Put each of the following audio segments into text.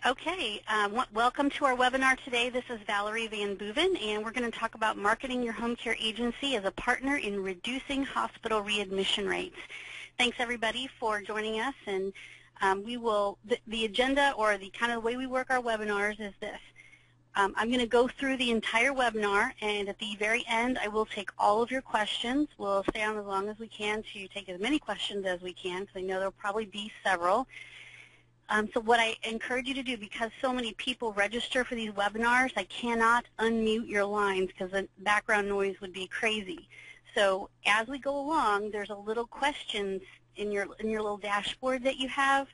Okay, welcome to our webinar today. This is Valerie Van Boeven, and we're going to talk about marketing your home care agency as a partner in reducing hospital readmission rates. Thanks everybody for joining us, and the agenda or the kind of way we work our webinars is this. I'm going to go through the entire webinar, and at the very end I will take all of your questions. We'll stay on as long as we can to take as many questions as we can, because I know there will probably be several. So what I encourage you to do, because so many people register for these webinars, I cannot unmute your lines because the background noise would be crazy. So as we go along, there's a little questions in your little dashboard that you have.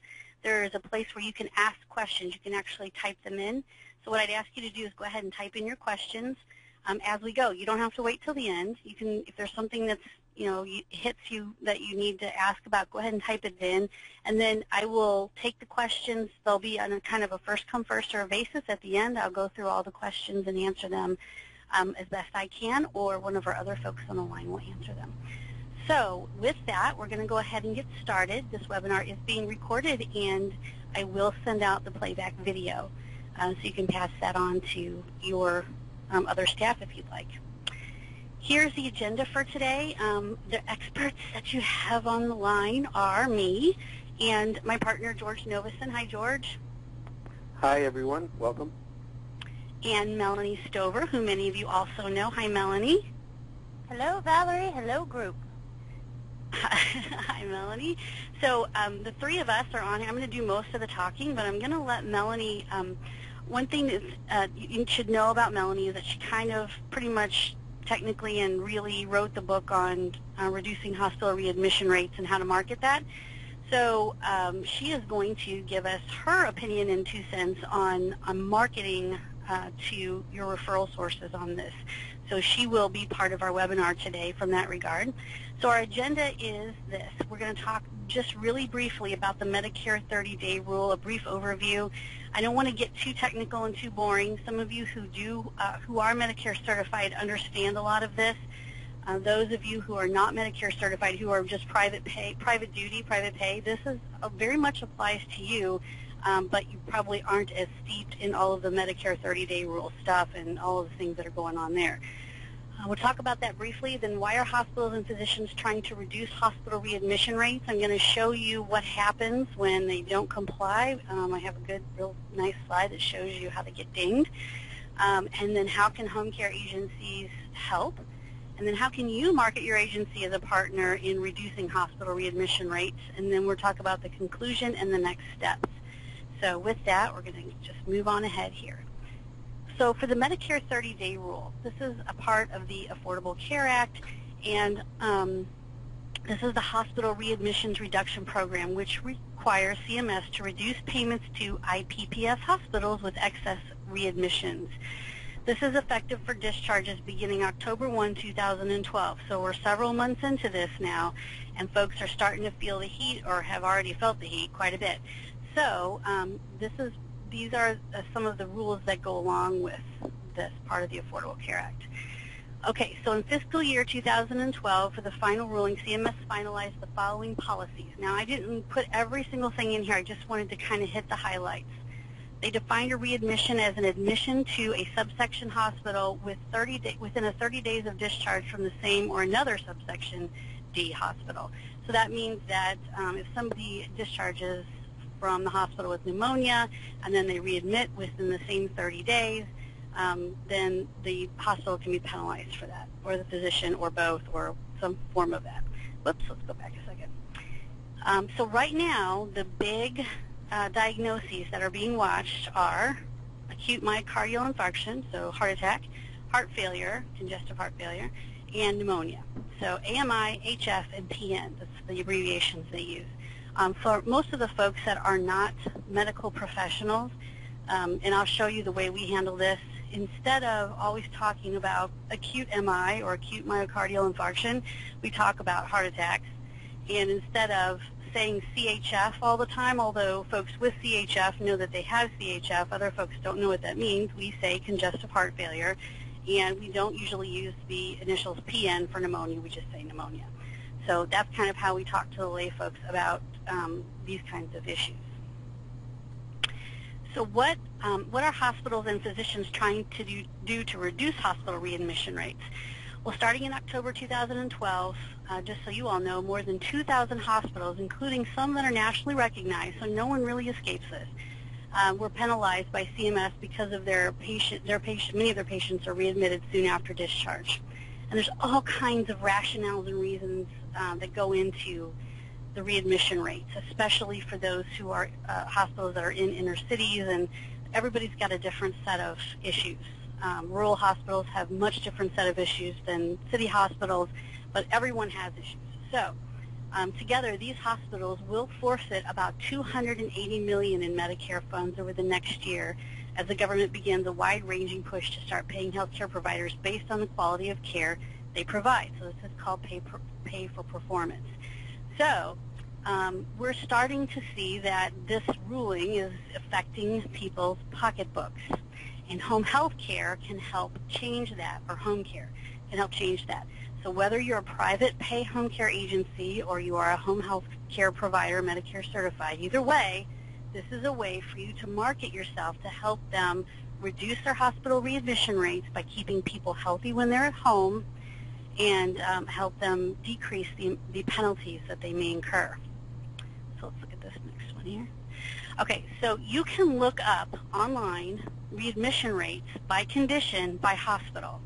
There's a place where you can ask questions. You can actually type them in. So what I'd ask you to do is go ahead and type in your questions as we go. You don't have to wait till the end. You can, if there's something that's hits you that you need to ask about, go ahead and type it in, and then I will take the questions. They'll be on a kind of a first-come, first-served basis. At the end, I'll go through all the questions and answer them as best I can, or one of our other folks on the line will answer them. So with that, we're going to go ahead and get started. This webinar is being recorded, and I will send out the playback video, so you can pass that on to your other staff if you'd like. Here's the agenda for today. The experts that you have on the line are me and my partner, George Novison. Hi, George. Hi, everyone. Welcome. And Melanie Stover, who many of you also know. Hi, Melanie. Hello, Valerie. Hello, group. Hi, Melanie. So the three of us are on here. I'm going to do most of the talking, but I'm going to let Melanie. One thing that you should know about Melanie is that she kind of pretty much technically and really wrote the book on reducing hospital readmission rates and how to market that. So she is going to give us her opinion and 2 cents on marketing to your referral sources on this. So she will be part of our webinar today from that regard. So our agenda is this. We're going to talk just really briefly about the Medicare 30-day rule, a brief overview. I don't want to get too technical and too boring. Some of you who are Medicare certified understand a lot of this. Those of you who are not Medicare certified, who are just private pay, private duty, private pay, this is very much applies to you, but you probably aren't as steeped in all of the Medicare 30-day rule stuff and all of the things that are going on there. We'll talk about that briefly. Then why are hospitals and physicians trying to reduce hospital readmission rates? I'm going to show you what happens when they don't comply. I have a good, real nice slide that shows you how to get dinged. And then how can home care agencies help? And then how can you market your agency as a partner in reducing hospital readmission rates? And then we'll talk about the conclusion and the next steps. So with that, we're going to just move on ahead here. So for the Medicare 30-day rule, this is a part of the Affordable Care Act, and this is the Hospital Readmissions Reduction Program, which requires CMS to reduce payments to IPPS hospitals with excess readmissions. This is effective for discharges beginning October 1, 2012. So we're several months into this now, and folks are starting to feel the heat or have already felt the heat quite a bit. So these are some of the rules that go along with this part of the Affordable Care Act. Okay, so in fiscal year 2012, for the final ruling, CMS finalized the following policies. Now, I didn't put every single thing in here. I just wanted to kind of hit the highlights. They defined a readmission as an admission to a subsection hospital within a 30 days of discharge from the same or another subsection D hospital. So that means that if somebody discharges from the hospital with pneumonia and then they readmit within the same 30 days, then the hospital can be penalized for that, or the physician, or both, or some form of that. Whoops, let's go back a second. So right now, the big diagnoses that are being watched are acute myocardial infarction, so heart attack, heart failure, congestive heart failure, and pneumonia. So AMI, HF, and PN, that's the abbreviations they use. For most of the folks that are not medical professionals, and I'll show you the way we handle this, instead of always talking about acute MI or acute myocardial infarction, we talk about heart attacks. And instead of saying CHF all the time, although folks with CHF know that they have CHF, other folks don't know what that means, we say congestive heart failure, and we don't usually use the initials PN for pneumonia, we just say pneumonia. So that's kind of how we talk to the lay folks about these kinds of issues. So what are hospitals and physicians trying to do to reduce hospital readmission rates? Well, starting in October 2012, just so you all know, more than 2,000 hospitals, including some that are nationally recognized, so no one really escapes this, were penalized by CMS because of many of their patients are readmitted soon after discharge. And there's all kinds of rationales and reasons that go into the readmission rates, especially for those who are hospitals that are in inner cities, and everybody's got a different set of issues. Rural hospitals have much different set of issues than city hospitals, but everyone has issues. So together, these hospitals will forfeit about $280 million in Medicare funds over the next year as the government begins a wide-ranging push to start paying healthcare providers based on the quality of care they provide. So this is called pay for performance. So we're starting to see that this ruling is affecting people's pocketbooks, and home health care can help change that, or home care can help change that. So whether you're a private pay home care agency or you are a home health care provider, Medicare certified, either way, this is a way for you to market yourself to help them reduce their hospital readmission rates by keeping people healthy when they're at home, and help them decrease the penalties that they may incur. So let's look at this next one here. Okay, so you can look up online readmission rates by condition, by hospital.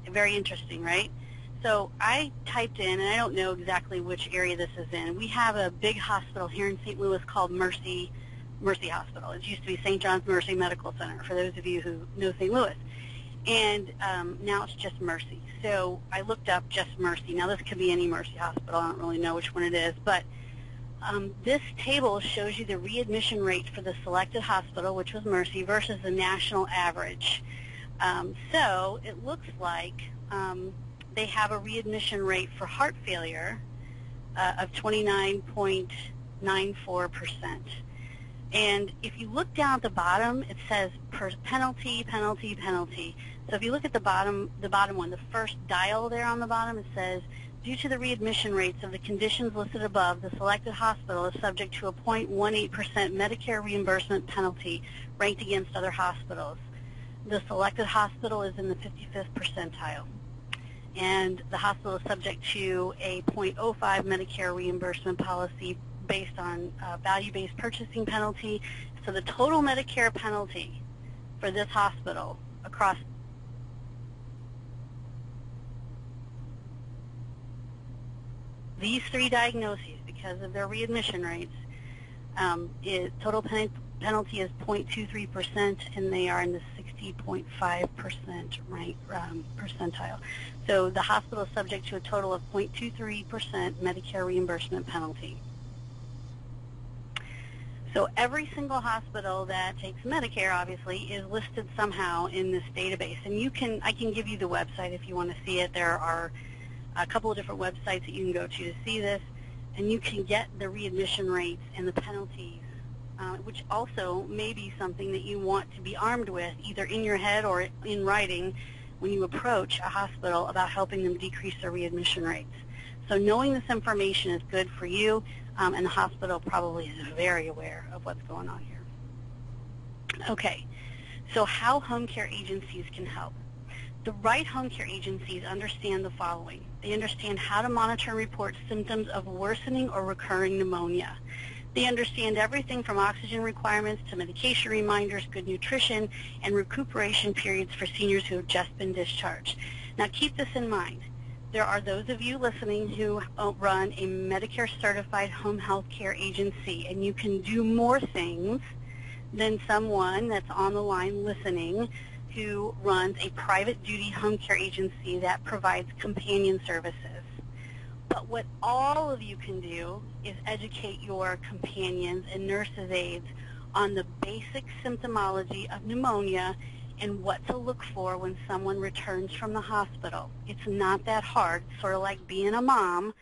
Very interesting, right? So I typed in, and I don't know exactly which area this is in. We have a big hospital here in St. Louis called Mercy Hospital. It used to be St. John's Mercy Medical Center, for those of you who know St. Louis. And now it's just Mercy. So I looked up just Mercy. Now this could be any Mercy hospital. I don't really know which one it is. But this table shows you the readmission rate for the selected hospital, which was Mercy, versus the national average. So it looks like they have a readmission rate for heart failure of 29.94%. And if you look down at the bottom, it says penalty, penalty, penalty. So if you look at the bottom one, the first dial there on the bottom, it says, due to the readmission rates of the conditions listed above, the selected hospital is subject to a 0.18% Medicare reimbursement penalty ranked against other hospitals. The selected hospital is in the 55th percentile. And the hospital is subject to a 0.05 Medicare reimbursement policy based on value-based purchasing penalty. So the total Medicare penalty for this hospital across these three diagnoses, because of their readmission rates, total penalty is 0.23%, and they are in the 60.5% percentile. So the hospital is subject to a total of 0.23% Medicare reimbursement penalty. So every single hospital that takes Medicare, obviously, is listed somehow in this database. And I can give you the website if you want to see it. There are a couple of different websites that you can go to see this, and you can get the readmission rates and the penalties, which also may be something that you want to be armed with, either in your head or in writing, when you approach a hospital about helping them decrease their readmission rates. So knowing this information is good for you, and the hospital probably is very aware of what's going on here. Okay, so how home care agencies can help. The right home care agencies understand the following. They understand how to monitor and report symptoms of worsening or recurring pneumonia. They understand everything from oxygen requirements to medication reminders, good nutrition, and recuperation periods for seniors who have just been discharged. Now keep this in mind. There are those of you listening who run a Medicare certified home health care agency, and you can do more things than someone that's on the line listening who runs a private duty home care agency that provides companion services. But what all of you can do is educate your companions and nurses' aides on the basic symptomology of pneumonia and what to look for when someone returns from the hospital. It's not that hard. It's sort of like being a mom.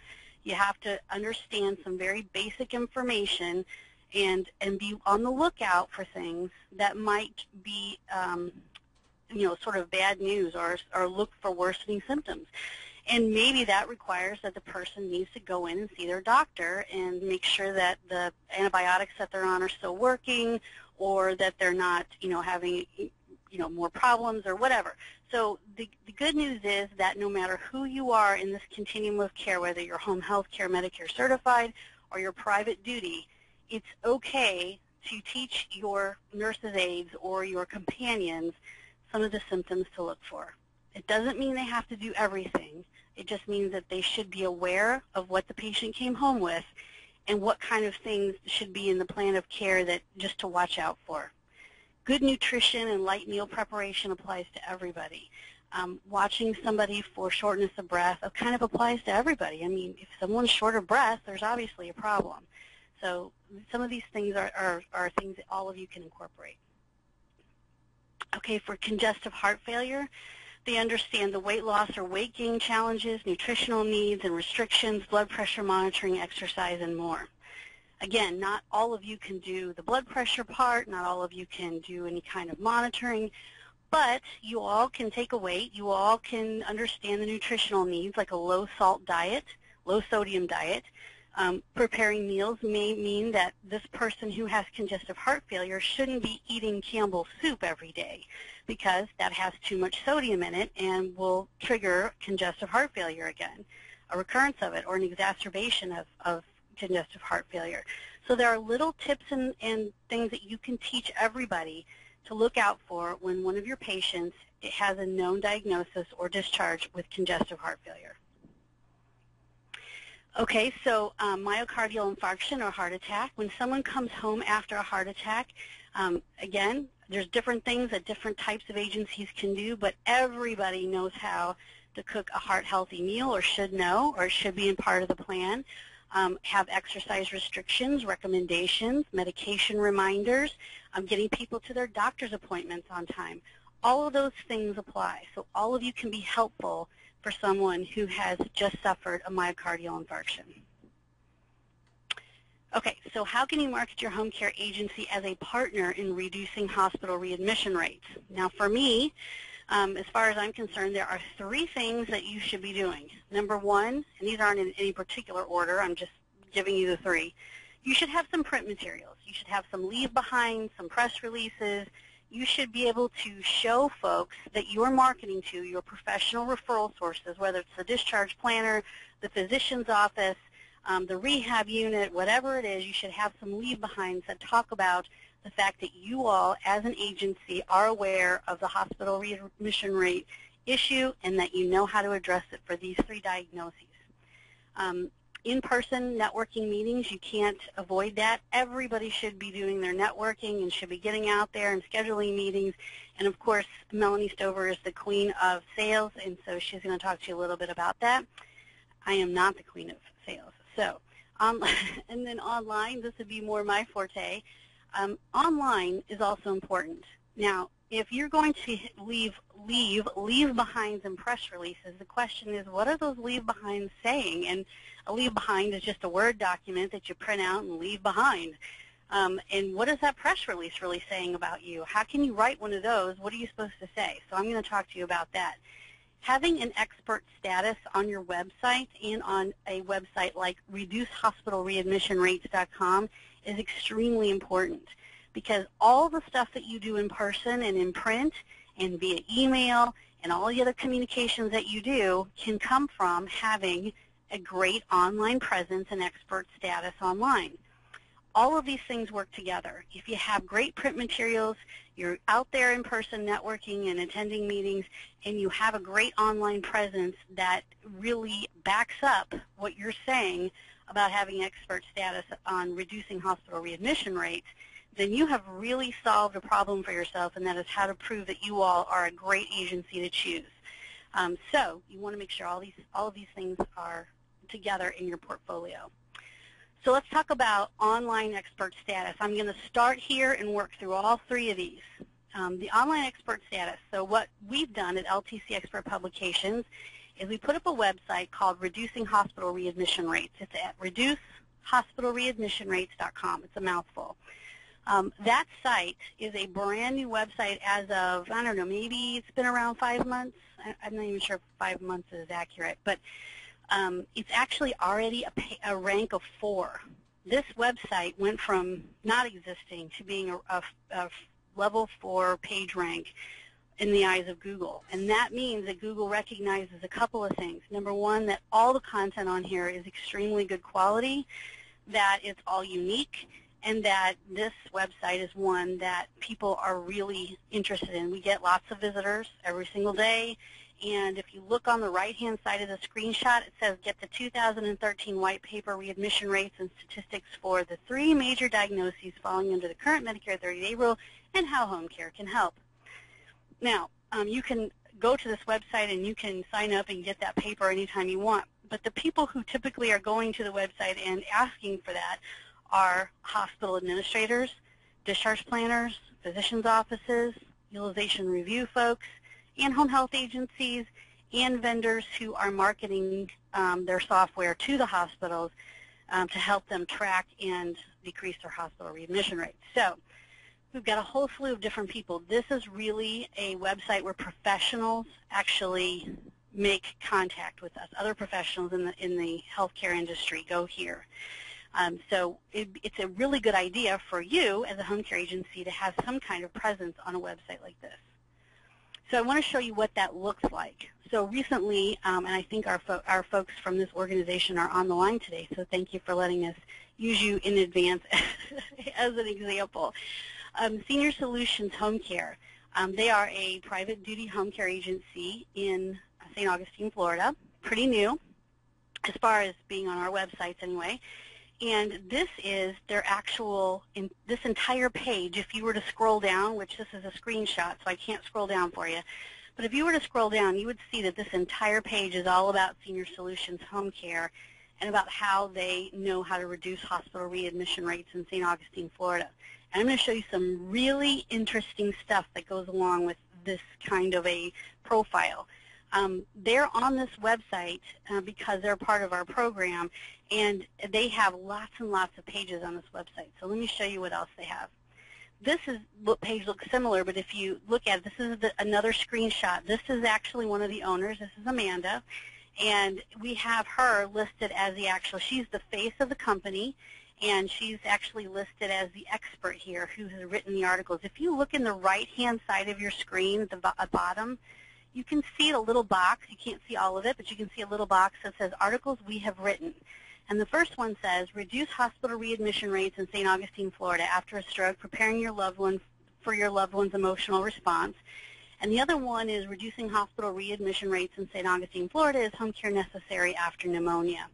You have to understand some very basic information and be on the lookout for things that might be sort of bad news or look for worsening symptoms. And maybe that requires that the person needs to go in and see their doctor and make sure that the antibiotics that they're on are still working, or that they're not, having, more problems or whatever. So the good news is that no matter who you are in this continuum of care, whether you're home health care, Medicare certified, or your private duty, it's okay to teach your nurses' aides or your companions some of the symptoms to look for. It doesn't mean they have to do everything. It just means that they should be aware of what the patient came home with and what kind of things should be in the plan of care that just to watch out for. Good nutrition and light meal preparation applies to everybody. Watching somebody for shortness of breath kind of applies to everybody. I mean, if someone's short of breath, there's obviously a problem. So some of these things are things that all of you can incorporate. Okay, for congestive heart failure, they understand the weight loss or weight gain challenges, nutritional needs and restrictions, blood pressure monitoring, exercise, and more. Again, not all of you can do the blood pressure part, not all of you can do any kind of monitoring, but you all can take a weight, you all can understand the nutritional needs like a low-salt diet, low-sodium diet. Preparing meals may mean that this person who has congestive heart failure shouldn't be eating Campbell's soup every day because that has too much sodium in it and will trigger congestive heart failure again, a recurrence of it or an exacerbation of congestive heart failure. So there are little tips and things that you can teach everybody to look out for when one of your patients has a known diagnosis or discharge with congestive heart failure. Okay, so myocardial infarction or heart attack. When someone comes home after a heart attack, again, there's different things that different types of agencies can do, but everybody knows how to cook a heart-healthy meal or should know or should be in part of the plan. Have exercise restrictions, recommendations, medication reminders, getting people to their doctor's appointments on time. All of those things apply, so all of you can be helpful for someone who has just suffered a myocardial infarction. Okay, so how can you market your home care agency as a partner in reducing hospital readmission rates? Now for me, as far as I'm concerned, there are 3 things that you should be doing. Number 1, and these aren't in any particular order, I'm just giving you the 3. You should have some print materials. You should have some leave behind, some press releases. You should be able to show folks that you're marketing to your professional referral sources, whether it's the discharge planner, the physician's office, the rehab unit, whatever it is. You should have some leave behinds that talk about the fact that you all, as an agency, are aware of the hospital readmission rate issue and that you know how to address it for these 3 diagnoses. In-person networking meetings, you can't avoid that. Everybody should be doing their networking and should be getting out there and scheduling meetings. And of course, Melanie Stover is the queen of sales, and so she's going to talk to you a little bit about that. I am not the queen of sales. So, and then online, this would be more my forte. Online is also important. Now, if you're going to leave behinds and press releases, the question is, what are those leave behinds saying? And a leave behind is just a Word document that you print out and leave behind. And what is that press release really saying about you? How can you write one of those? What are you supposed to say? So I'm going to talk to you about that. Having an expert status on your website and on a website like reducehospitalreadmissionrates.com is extremely important, because all the stuff that you do in person and in print and via email and all the other communications that you do can come from having a great online presence and expert status online. All of these things work together. If you have great print materials, you're out there in person networking and attending meetings, and you have a great online presence that really backs up what you're saying about having expert status on reducing hospital readmission rates, then you have really solved a problem for yourself, and that is how to prove that you all are a great agency to choose. So you want to make sure all of these things are together in your portfolio. So let's talk about online expert status. I'm going to start here and work through all 3 of these. The online expert status. So what we've done at LTC Expert Publications is we put up a website called Reducing Hospital Readmission Rates. It's at reducehospitalreadmissionrates.com. It's a mouthful. That site is a brand new website as of, I don't know, maybe it's been around 5 months. I'm not even sure if 5 months is accurate, but it's actually already a rank of 4 this website went from not existing to being a level 4 page rank in the eyes of Google. And that means that Google recognizes a couple of things. Number one, that all the content on here is extremely good quality, that it's all unique, and that this website is one that people are really interested in. We get lots of visitors every single day, and if you look on the right-hand side of the screenshot, it says, get the 2013 white paper readmission rates and statistics for the 3 major diagnoses falling under the current Medicare 30-day rule and how home care can help. Now, you can go to this website and you can sign up and get that paper anytime you want, but the people who typically are going to the website and asking for that are hospital administrators, discharge planners, physicians' offices, utilization review folks, and home health agencies, and vendors who are marketing their software to the hospitals to help them track and decrease their hospital readmission rates. So we've got a whole slew of different people. This is really a website where professionals actually make contact with us. Other professionals in the healthcare industry go here. So it's a really good idea for you as a home care agency to have some kind of presence on a website like this. So I want to show you what that looks like. So recently, and I think our folks from this organization are on the line today, so thank you for letting us use you in advance as an example. Senior Solutions Home Care. They are a private duty home care agency in St. Augustine, Florida. Pretty new, as far as being on our websites anyway. And this is their actual, this entire page, if you were to scroll down, which this is a screenshot, so I can't scroll down for you, but if you were to scroll down, you would see that this entire page is all about Senior Solutions Home Care and about how they know how to reduce hospital readmission rates in St. Augustine, Florida. And I'm going to show you some really interesting stuff that goes along with this kind of a profile. They're on this website because they're part of our program, and they have lots and lots of pages on this website. So let me show you what else they have. This page looks similar, but if you look at it, this is another screenshot. This is actually one of the owners. This is Amanda, and we have her listed as she's the face of the company, and she's actually listed as the expert here who has written the articles. If you look in the right-hand side of your screen at the bottom, you can see a little box. You can't see all of it, but you can see a little box that says articles we have written. And the first one says, reduce hospital readmission rates in St. Augustine, Florida after a stroke, preparing your loved one for your loved one's emotional response. And the other one is reducing hospital readmission rates in St. Augustine, Florida, is home care necessary after pneumonia.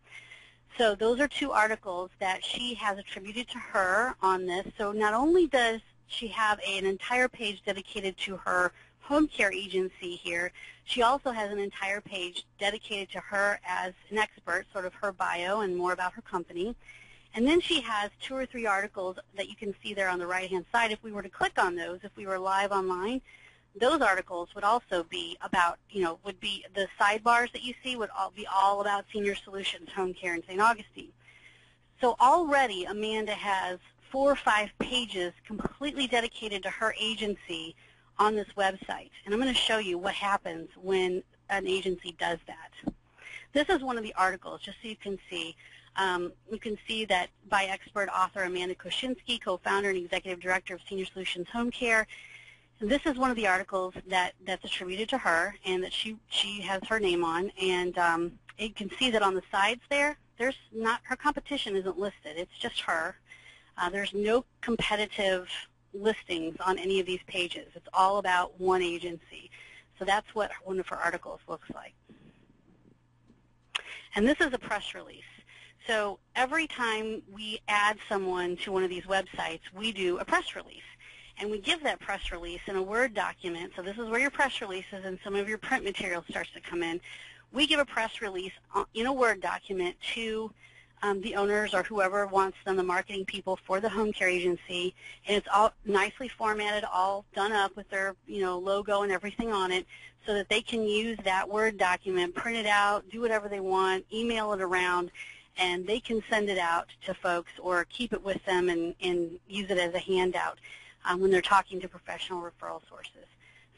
So those are 2 articles that she has attributed to her on this. So not only does she have an entire page dedicated to her home care agency here, she also has an entire page dedicated to her as an expert, sort of her bio and more about her company. And then she has 2 or 3 articles that you can see there on the right-hand side. If we were to click on those, if we were live online, those articles would also be about, would be the sidebars that you see would be all about Senior Solutions Home Care in St. Augustine. So already Amanda has 4 or 5 pages completely dedicated to her agency on this website. And I'm going to show you what happens when an agency does that. This is one of the articles, just so you can see. You can see that by expert author Amanda Koshinsky, co-founder and executive director of Senior Solutions Home Care. And this is one of the articles that's attributed to her and that she has her name on. And you can see that on the sides there, her competition isn't listed. It's just her. There's no competitive listings on any of these pages. It's all about one agency. So that's what one of her articles looks like. And this is a press release. So every time we add someone to one of these websites, we do a press release. And we give that press release in a Word document. So this is where your press releases and some of your print material starts to come in. We give a press release in a Word document to the owners or whoever wants them, the marketing people for the home care agency, and it's all nicely formatted, all done up with their logo and everything on it, so that they can use that Word document, print it out, do whatever they want, email it around, and they can send it out to folks or keep it with them and use it as a handout when they're talking to professional referral sources.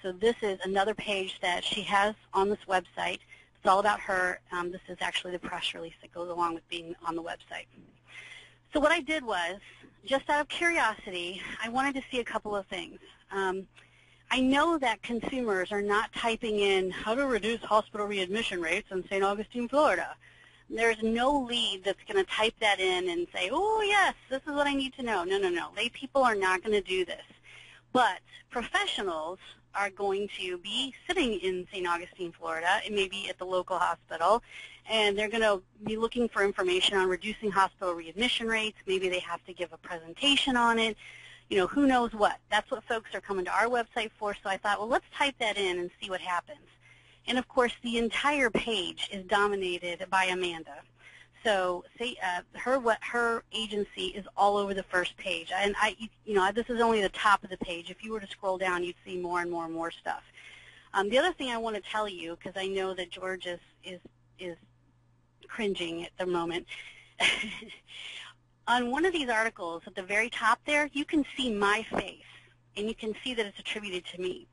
So this is another page that she has on this website. It's all about her. This is actually the press release that goes along with being on the website. So what I did was, just out of curiosity, I wanted to see a couple of things. I know that consumers are not typing in how to reduce hospital readmission rates in St. Augustine, Florida. There's no lead that's going to type that in and say, oh, yes, this is what I need to know. No, no, no. Lay people are not going to do this. But professionals are going to be sitting in St. Augustine, Florida, and maybe at the local hospital, and they're going to be looking for information on reducing hospital readmission rates. Maybe they have to give a presentation on it. You know, who knows what. That's what folks are coming to our website for, so I thought, well, let's type that in and see what happens. And, of course, the entire page is dominated by Amanda. So her agency is all over the first page. And this is only the top of the page. If you were to scroll down, you'd see more and more and more stuff. The other thing I want to tell you, because I know that George is cringing at the moment, on one of these articles at the very top there, you can see my face, and you can see that it's attributed to me.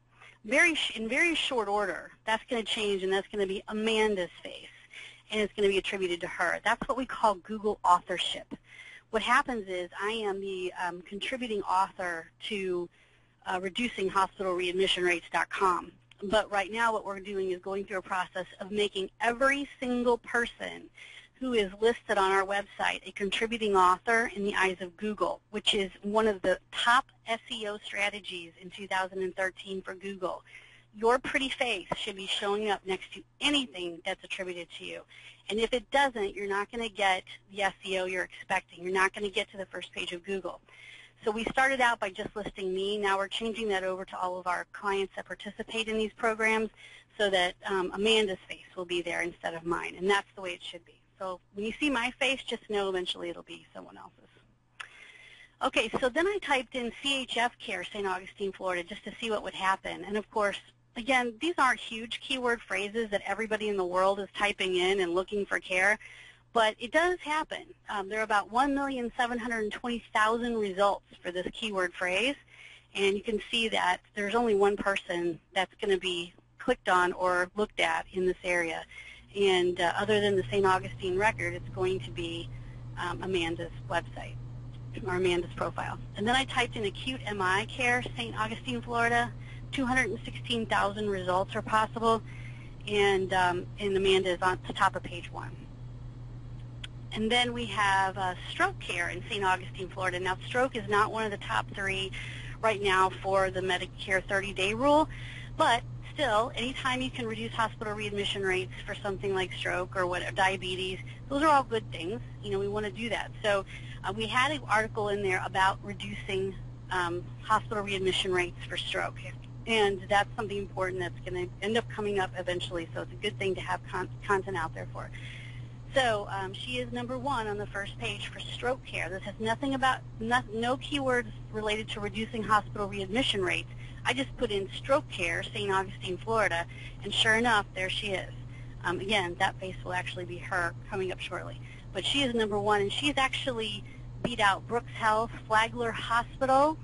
In very short order, that's going to change, and that's going to be Amanda's face, and it's going to be attributed to her. That's what we call Google authorship. What happens is I am the contributing author to reducinghospitalreadmissionrates.com. But right now what we're doing is going through a process of making every single person who is listed on our website a contributing author in the eyes of Google, which is one of the top SEO strategies in 2013 for Google. Your pretty face should be showing up next to anything that's attributed to you. And if it doesn't, you're not going to get the SEO you're expecting. You're not going to get to the first page of Google. So we started out by just listing me. Now we're changing that over to all of our clients that participate in these programs so that Amanda's face will be there instead of mine. And that's the way it should be. So when you see my face, just know eventually it'll be someone else's. Okay, so then I typed in CHF Care, St. Augustine, Florida, just to see what would happen. And of course, again, these aren't huge keyword phrases that everybody in the world is typing in and looking for care, but it does happen. There are about 1,720,000 results for this keyword phrase, and you can see that there's only one person that's going to be clicked on or looked at in this area. And other than the St. Augustine record, it's going to be Amanda's website or Amanda's profile. And then I typed in acute MI care, St. Augustine, Florida. 216,000 results are possible, and Amanda is on the top of page 1. And then we have stroke care in St. Augustine, Florida. Now, stroke is not one of the top 3 right now for the Medicare 30-day rule, but still, anytime you can reduce hospital readmission rates for something like stroke or whatever, diabetes, those are all good things. You know, we want to do that. So we had an article in there about reducing hospital readmission rates for stroke. And that's something important that's going to end up coming up eventually, so it's a good thing to have content out there for. So she is number 1 on the first page for stroke care. This has nothing about, no keywords related to reducing hospital readmission rates. I just put in stroke care, St. Augustine, Florida, and sure enough, there she is. Again, that face will actually be her coming up shortly. But she is number 1, and she's actually beat out Brooks Health, Flagler Hospital,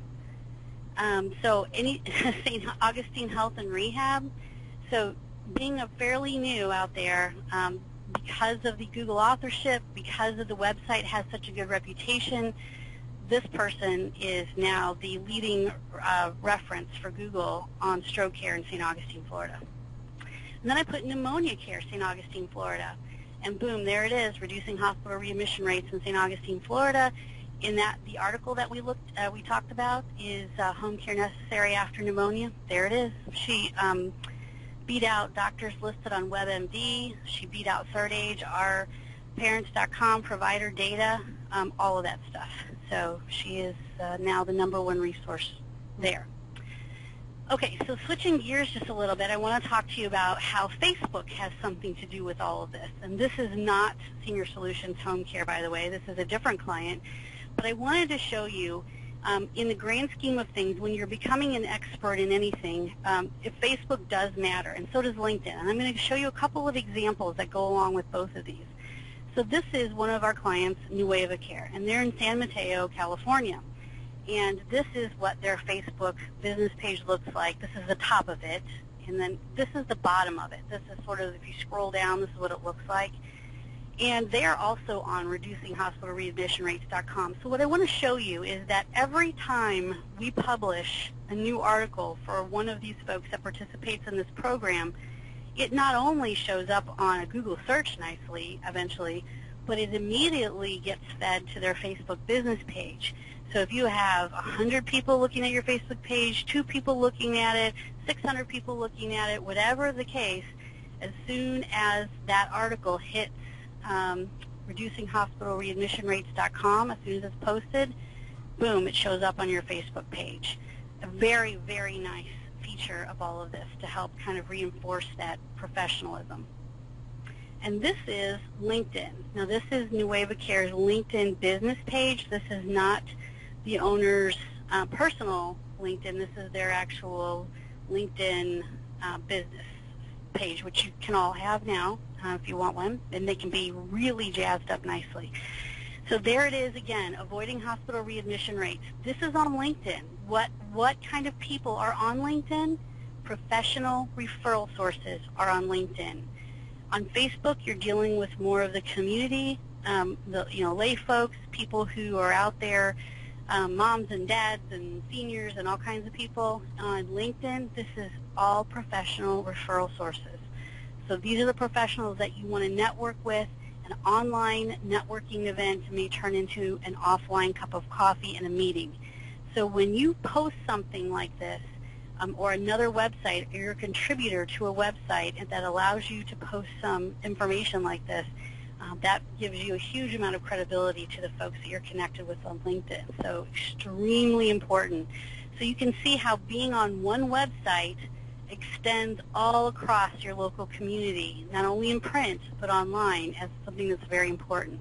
so St. Augustine Health and Rehab. So being a fairly new out there, because of the Google authorship, because of the website has such a good reputation, this person is now the leading reference for Google on stroke care in St. Augustine, Florida. And then I put pneumonia care, St. Augustine, Florida, and boom, there it is, reducing hospital readmission rates in St. Augustine, Florida. In that, the article that we talked about is home care necessary after pneumonia. There it is. She beat out doctors listed on WebMD. She beat out ThirdAge, our parents.com, provider data, all of that stuff. So she is now the number 1 resource there. Okay, so switching gears just a little bit, I want to talk to you about how Facebook has something to do with all of this. And this is not Senior Solutions Home Care, by the way. This is a different client. But I wanted to show you, in the grand scheme of things, when you're becoming an expert in anything, if Facebook does matter, and so does LinkedIn. And I'm going to show you a couple of examples that go along with both of these. So this is one of our clients, Nueva Care, and they're in San Mateo, California. And this is what their Facebook business page looks like. This is the top of it, and then this is the bottom of it. This is sort of, if you scroll down, this is what it looks like. And they are also on reducinghospitalreadmissionrates.com. So what I want to show you is that every time we publish a new article for one of these folks that participates in this program, it not only shows up on a Google search nicely eventually, but it immediately gets fed to their Facebook business page. So if you have 100 people looking at your Facebook page, 2 people looking at it, 600 people looking at it, whatever the case, as soon as that article hits reducinghospitalreadmissionrates.com, as soon as it's posted, boom, it shows up on your Facebook page. A very, very nice feature of all of this to help kind of reinforce that professionalism. And this is LinkedIn. Now this is Nueva Care's LinkedIn business page. This is not the owner's personal LinkedIn. This is their actual LinkedIn business page, which you can all have now if you want one, and they can be really jazzed up nicely. So there it is again, avoiding hospital readmission rates. This is on LinkedIn. What kind of people are on LinkedIn? Professional referral sources are on LinkedIn. On Facebook, you're dealing with more of the community, lay folks, people who are out there, moms and dads and seniors and all kinds of people. On LinkedIn, this is all professional referral sources. So these are the professionals that you want to network with. An online networking event may turn into an offline cup of coffee and a meeting. So when you post something like this, or another website, or you're a contributor to a website that allows you to post some information like this, that gives you a huge amount of credibility to the folks that you're connected with on LinkedIn. So extremely important. So you can see how being on one website extends all across your local community, not only in print, but online, as something that's very important.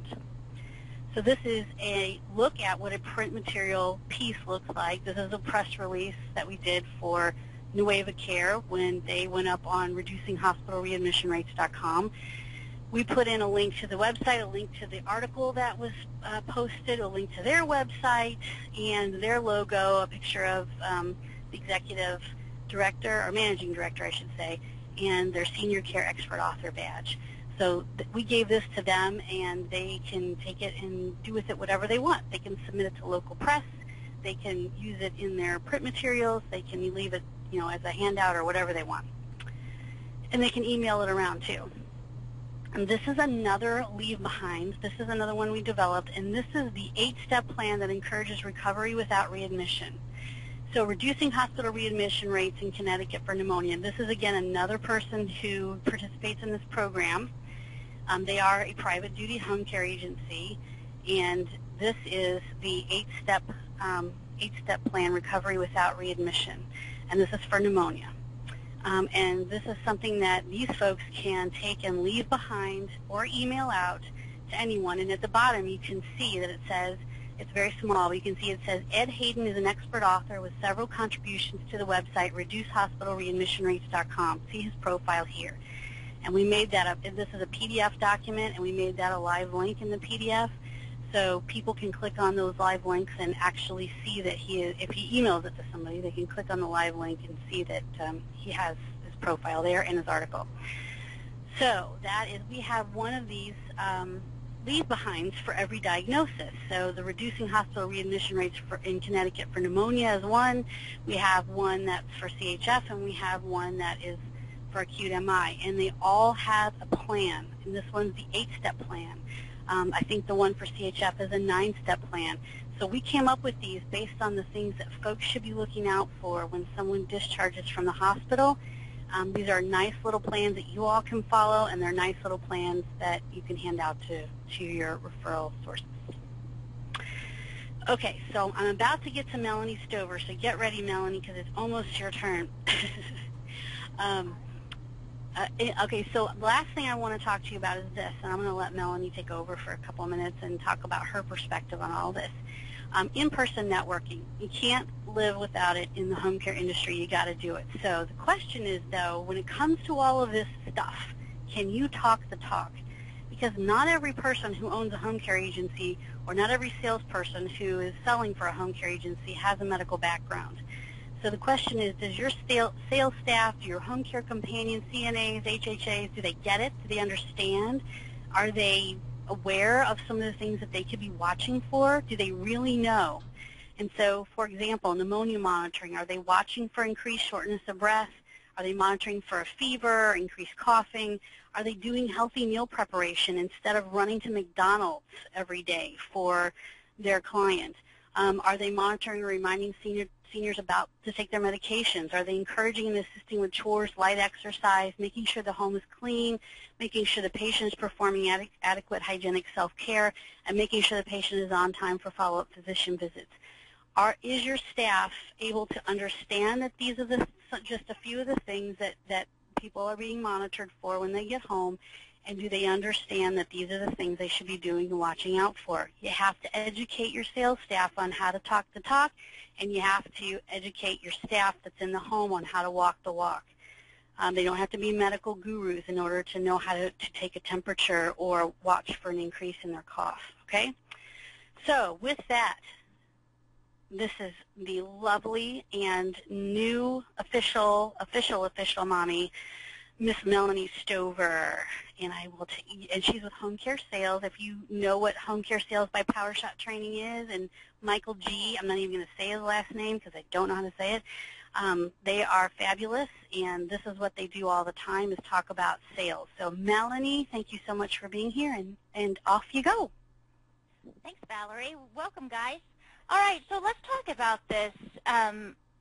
So this is a look at what a print material piece looks like. This is a press release that we did for Nueva Care when they went up on reducinghospitalreadmissionrates.com. We put in a link to the website, a link to the article that was posted, a link to their website, and their logo, a picture of the executive director, or managing director, I should say, and their senior care expert author badge. So we gave this to them, and they can take it and do with it whatever they want. They can submit it to local press. They can use it in their print materials. They can leave it, as a handout or whatever they want. And they can email it around too. And this is another leave behind. This is another one we developed, and this is the 8-step plan that encourages recovery without readmission. So reducing hospital readmission rates in Connecticut for pneumonia. This is, again, another person who participates in this program. They are a private duty home care agency, and this is the 8-step plan, recovery without readmission, and this is for pneumonia. And this is something that these folks can take and leave behind or email out to anyone. And at the bottom, you can see that it says, it's very small, but you can see it says, Ed Hayden is an expert author with several contributions to the website, reducehospitalreadmissionrates.com. See his profile here. And we made that up. This is a PDF document, and we made that a live link in the PDF. So people can click on those live links and actually see that if he emails it to somebody, they can click on the live link and see that he has his profile there and his article. So that is, we have one of these leave-behinds for every diagnosis. So the reducing hospital readmission rates in Connecticut for pneumonia is one. We have one that's for CHF, and we have one that is for acute MI. And they all have a plan, and this one's the 8-step plan. I think the one for CHF is a 9-step plan. So we came up with these based on the things that folks should be looking out for when someone discharges from the hospital. These are nice little plans that you all can follow, and they're nice little plans that you can hand out to your referral sources. Okay, so I'm about to get to Melanie Stover, so get ready, Melanie, because it's almost your turn. Okay, so the last thing I want to talk to you about is this, and I'm going to let Melanie take over for a couple of minutes and talk about her perspective on all this. In-person networking. You can't live without it in the home care industry. You got to do it. So the question is, though, when it comes to all of this stuff, can you talk the talk? Because not every person who owns a home care agency, or not every salesperson who is selling for a home care agency has a medical background. So the question is, does your sales staff, do your home care companions, CNAs, HHAs, do they get it? Do they understand? Are they aware of some of the things that they could be watching for? Do they really know? And so, for example, pneumonia monitoring, are they watching for increased shortness of breath? Are they monitoring for a fever, increased coughing? Are they doing healthy meal preparation instead of running to McDonald's every day for their client? Are they monitoring or reminding seniors about to take their medications? Are they encouraging and assisting with chores, light exercise, making sure the home is clean, making sure the patient is performing adequate hygienic self-care, and making sure the patient is on time for follow-up physician visits? Is your staff able to understand that these are just a few of the things that people are being monitored for when they get home, and do they understand that these are the things they should be doing and watching out for? You have to educate your sales staff on how to talk the talk, and you have to educate your staff that's in the home on how to walk the walk. They don't have to be medical gurus in order to know how to take a temperature or watch for an increase in their cough, okay? So with that, this is the lovely and new official mommy, Miss Melanie Stover, and and she's with Home Care Sales. If you know what Home Care Sales by PowerShot Training is, and Michael G, I'm not even going to say his last name because I don't know how to say it. They are fabulous, and this is what they do all the time, is talk about sales. So Melanie, thank you so much for being here, and off you go. Thanks, Valerie. Welcome, guys. All right, so let's talk about this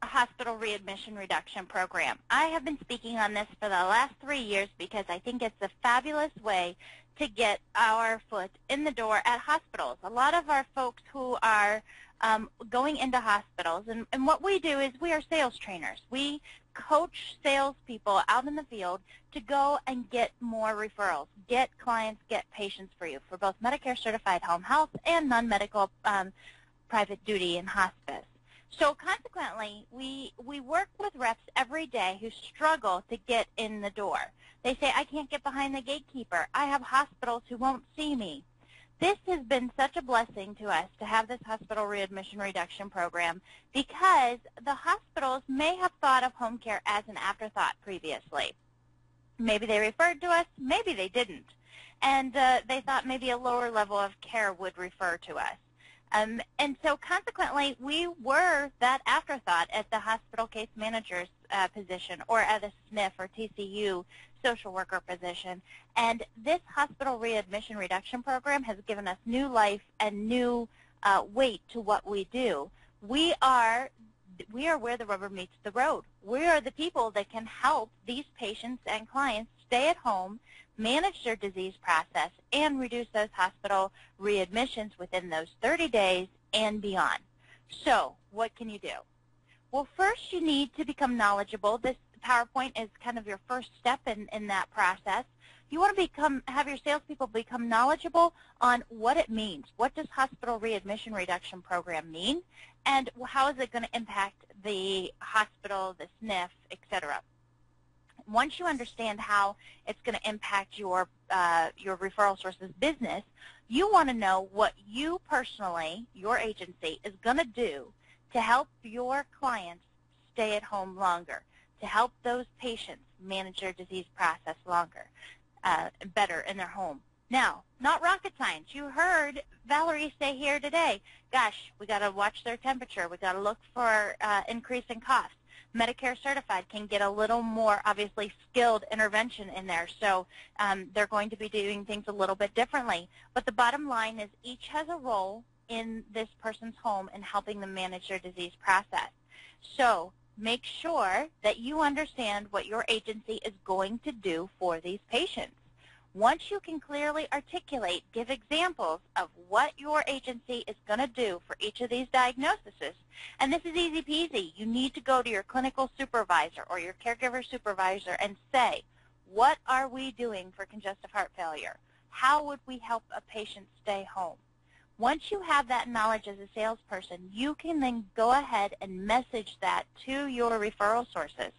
hospital readmission reduction program. I have been speaking on this for the last 3 years because I think it's a fabulous way to get our foot in the door at hospitals. A lot of our folks who are going into hospitals, and what we do is we are sales trainers. We coach salespeople out in the field to go and get more referrals, get clients, get patients for you for both Medicare certified home health and non-medical private duty and hospice. So consequently, we work with reps every day who struggle to get in the door. They say, I can't get behind the gatekeeper. I have hospitals who won't see me. This has been such a blessing to us to have this hospital readmission reduction program because the hospitals may have thought of home care as an afterthought previously. Maybe they referred to us, maybe they didn't. And they thought maybe a lower level of care would refer to us. And so consequently, we were that afterthought at the hospital case manager's position or at a SNF or TCU social worker position. And this hospital readmission reduction program has given us new life and new weight to what we do. We are where the rubber meets the road. We are the people that can help these patients and clients stay at home, manage their disease process, and reduce those hospital readmissions within those 30 days and beyond. So what can you do? Well, first you need to become knowledgeable. This PowerPoint is kind of your first step in that process. You want to have your salespeople become knowledgeable on what it means. What does hospital readmission reduction program mean? And how is it going to impact the hospital, the SNF, et cetera? Once you understand how it's going to impact your referral sources business, you want to know what you personally, your agency, is going to do to help your clients stay at home longer, to help those patients manage their disease process longer, better in their home. Now, not rocket science. You heard Valerie say here today, gosh, we got to watch their temperature. We got to look for increase in cost. Medicare certified can get a little more, obviously, skilled intervention in there. So they're going to be doing things a little bit differently. But the bottom line is each has a role in this person's home in helping them manage their disease process. So make sure that you understand what your agency is going to do for these patients. Once you can clearly articulate, give examples of what your agency is going to do for each of these diagnoses, and this is easy peasy. You need to go to your clinical supervisor or your caregiver supervisor and say, what are we doing for congestive heart failure? How would we help a patient stay home? Once you have that knowledge as a salesperson, you can then go ahead and message that to your referral sources.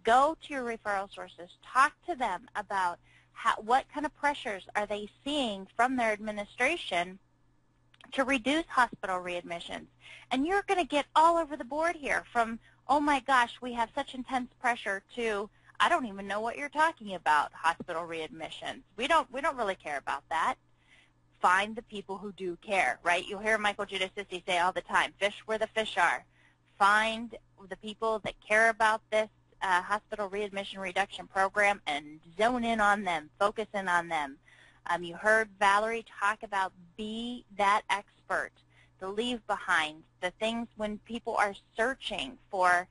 Go to your referral sources. Talk to them about what kind of pressures are they seeing from their administration to reduce hospital readmissions. And you're going to get all over the board here from, oh my gosh, we have such intense pressure, to, I don't even know what you're talking about, hospital readmissions. We don't really care about that. find the people who do care, right? You'll hear Michael Giudice say all the time, fish where the fish are. Find the people that care about this hospital readmission reduction program and zone in on them, focus in on them. You heard Valerie talk about be that expert, the leave behind, the things when people are searching for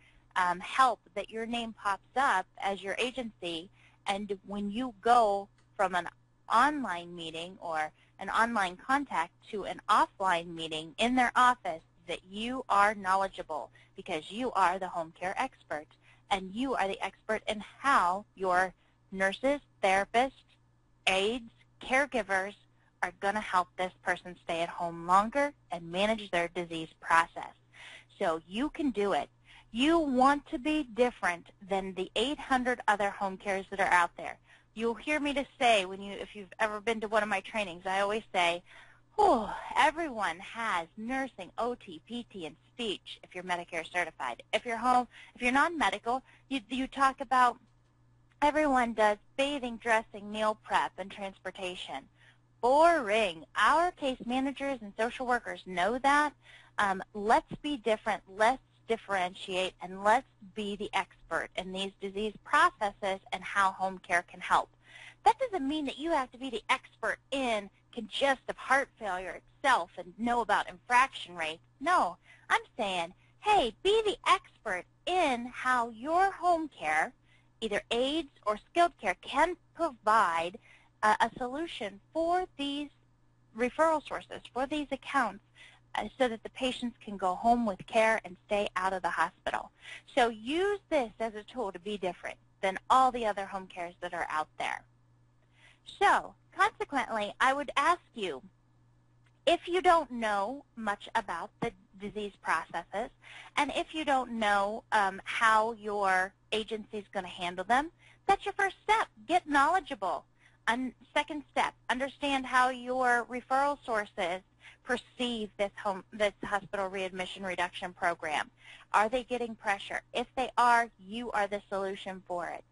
help that your name pops up as your agency, and when you go from an online meeting or an online contact to an offline meeting in their office, that you are knowledgeable because you are the home care expert, and you are the expert in how your nurses, therapists, aides, caregivers are going to help this person stay at home longer and manage their disease process. So you can do it. You want to be different than the 800 other home cares that are out there. You'll hear me to say, if you've ever been to one of my trainings, I always say, oh, everyone has nursing, OT, PT, and speech if you're Medicare certified. If you're non-medical, you talk about everyone does bathing, dressing, meal prep, and transportation. Boring. Our case managers and social workers know that. Let's be different. Let's differentiate, and let's be the expert in these disease processes and how home care can help. That doesn't mean that you have to be the expert in congestive heart failure itself and know about infraction rates. No, I'm saying, hey, be the expert in how your home care, either aides or skilled care, can provide a solution for these referral sources, for these accounts, so that the patients can go home with care and stay out of the hospital. So use this as a tool to be different than all the other home cares that are out there. So consequently, I would ask you, if you don't know much about the disease processes, and if you don't know how your agency is going to handle them, that's your first step. Get knowledgeable. Second step, understand how your referral sources perceive this hospital readmission reduction program. Are they getting pressure? If they are, you are the solution for it.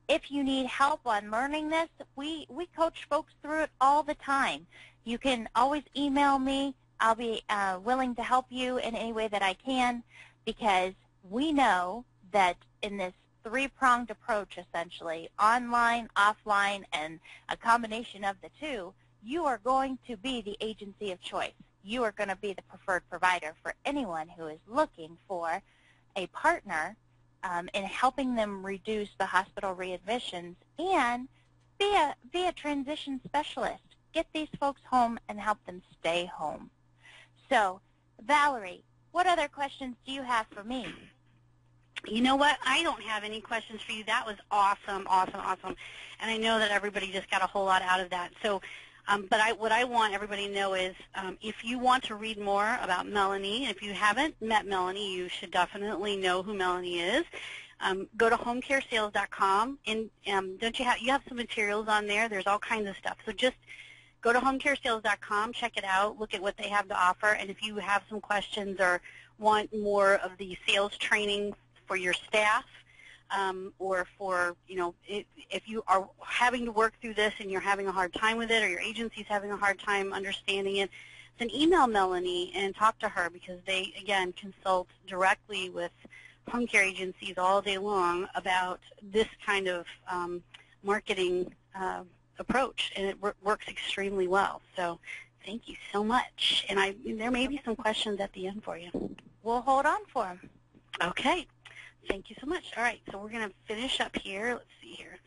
If you need help on learning this, we coach folks through it all the time. You can always email me. I'll be willing to help you in any way that I can, because we know that in this three-pronged approach, essentially, online, offline, and a combination of the two, you are going to be the agency of choice. You are going to be the preferred provider for anyone who is looking for a partner in helping them reduce the hospital readmissions, and be a transition specialist. Get these folks home and help them stay home. So, Valerie, what other questions do you have for me? You know what? I don't have any questions for you. That was awesome, awesome, awesome. And I know that everybody just got a whole lot out of that. So, what I want everybody to know is if you want to read more about Melanie, if you haven't met Melanie, you should definitely know who Melanie is. Go to homecaresales.com, and don't you have some materials on there? There's all kinds of stuff. So just go to homecaresales.com, check it out, look at what they have to offer, and if you have some questions or want more of the sales training for your staff, or for, if you are having to work through this and you're having a hard time with it, or your agency's having a hard time understanding it, then email Melanie and talk to her, because they, again, consult directly with home care agencies all day long about this kind of marketing approach, and it works extremely well. So thank you so much. And there may be some questions at the end for you. We'll hold on for them. Okay. Thank you so much. All right, so we're going to finish up here. Let's see here.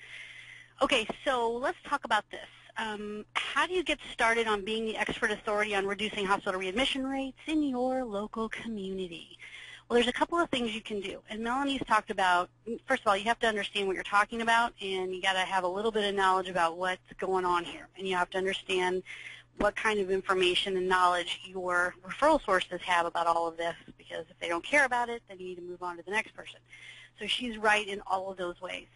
Okay, so let's talk about this. How do you get started on being the expert authority on reducing hospital readmission rates in your local community? Well, there's a couple of things you can do. And Melanie's talked about, first of all, you have to understand what you're talking about, and you got to have a little bit of knowledge about what's going on here. And you have to understand what kind of information and knowledge your referral sources have about all of this, because if they don't care about it, then you need to move on to the next person. So she's right in all of those ways.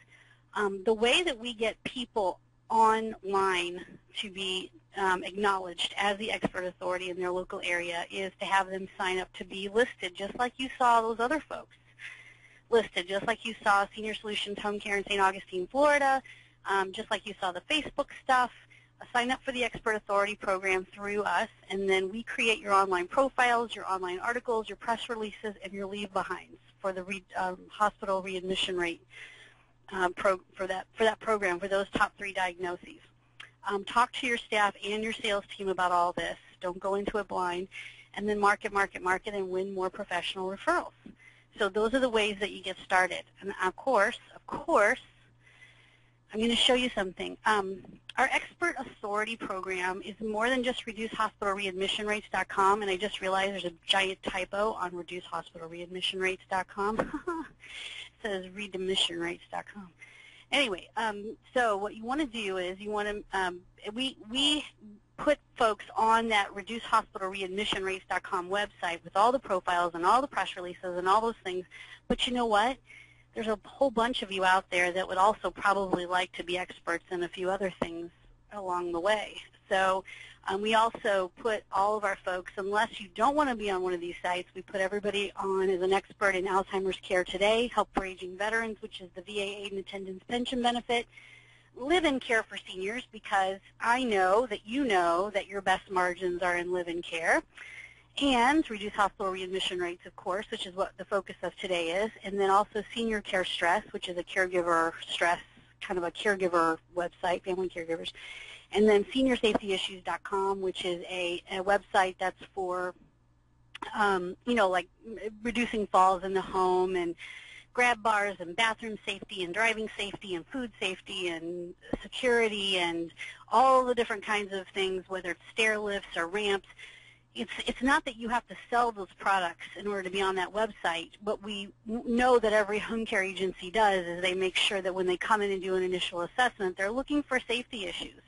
The way that we get people online to be acknowledged as the expert authority in their local area is to have them sign up to be listed, just like you saw those other folks listed, just like you saw Senior Solutions Home Care in St. Augustine, Florida, just like you saw the Facebook stuff. sign up for the Expert Authority program through us, and then we create your online profiles, your online articles, your press releases, and your leave behinds for the hospital readmission rate for that program, for those top 3 diagnoses. Talk to your staff and your sales team about all this. Don't go into it blind. And then market, and win more professional referrals. So those are the ways that you get started. And of course, I'm going to show you something. Our Expert Authority program is more than just reducehospitalreadmissionrates.com, and I just realized there's a giant typo on reducehospitalreadmissionrates.com. It says readmissionrates.com. Anyway, so what you want to do is you want to, we put folks on that reducehospitalreadmissionrates.com website with all the profiles and all the press releases and all those things, but you know what? There's a whole bunch of you out there that would also probably like to be experts in a few other things along the way. So we also put all of our folks, unless you don't want to be on one of these sites, we put everybody on as an expert in Alzheimer's Care Today, Help for Aging Veterans, which is the VA aid and attendance pension benefit, live-in care for seniors, because I know that you know that your best margins are in live-in care, and reduce hospital readmission rates, of course, which is what the focus of today is, and then also senior care stress, which is a caregiver stress, kind of a caregiver website, family caregivers, and then seniorsafetyissues.com, which is a website that's for, you know, like reducing falls in the home and grab bars and bathroom safety and driving safety and food safety and security and all the different kinds of things, whether it's stair lifts or ramps. It's not that you have to sell those products in order to be on that website. What we know that every home care agency does is they make sure that when they come in and do an initial assessment, they're looking for safety issues.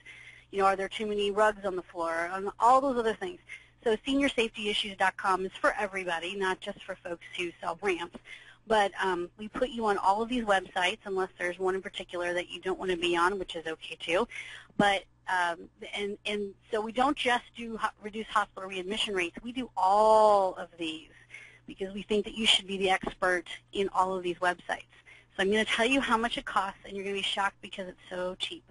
You know, are there too many rugs on the floor, and all those other things. So seniorsafetyissues.com is for everybody, not just for folks who sell ramps. But we put you on all of these websites, unless there's one in particular that you don't want to be on, which is okay too. But and so we don't just do reduce hospital readmission rates. We do all of these because we think that you should be the expert in all of these websites. So I'm going to tell you how much it costs, and you're going to be shocked because it's so cheap.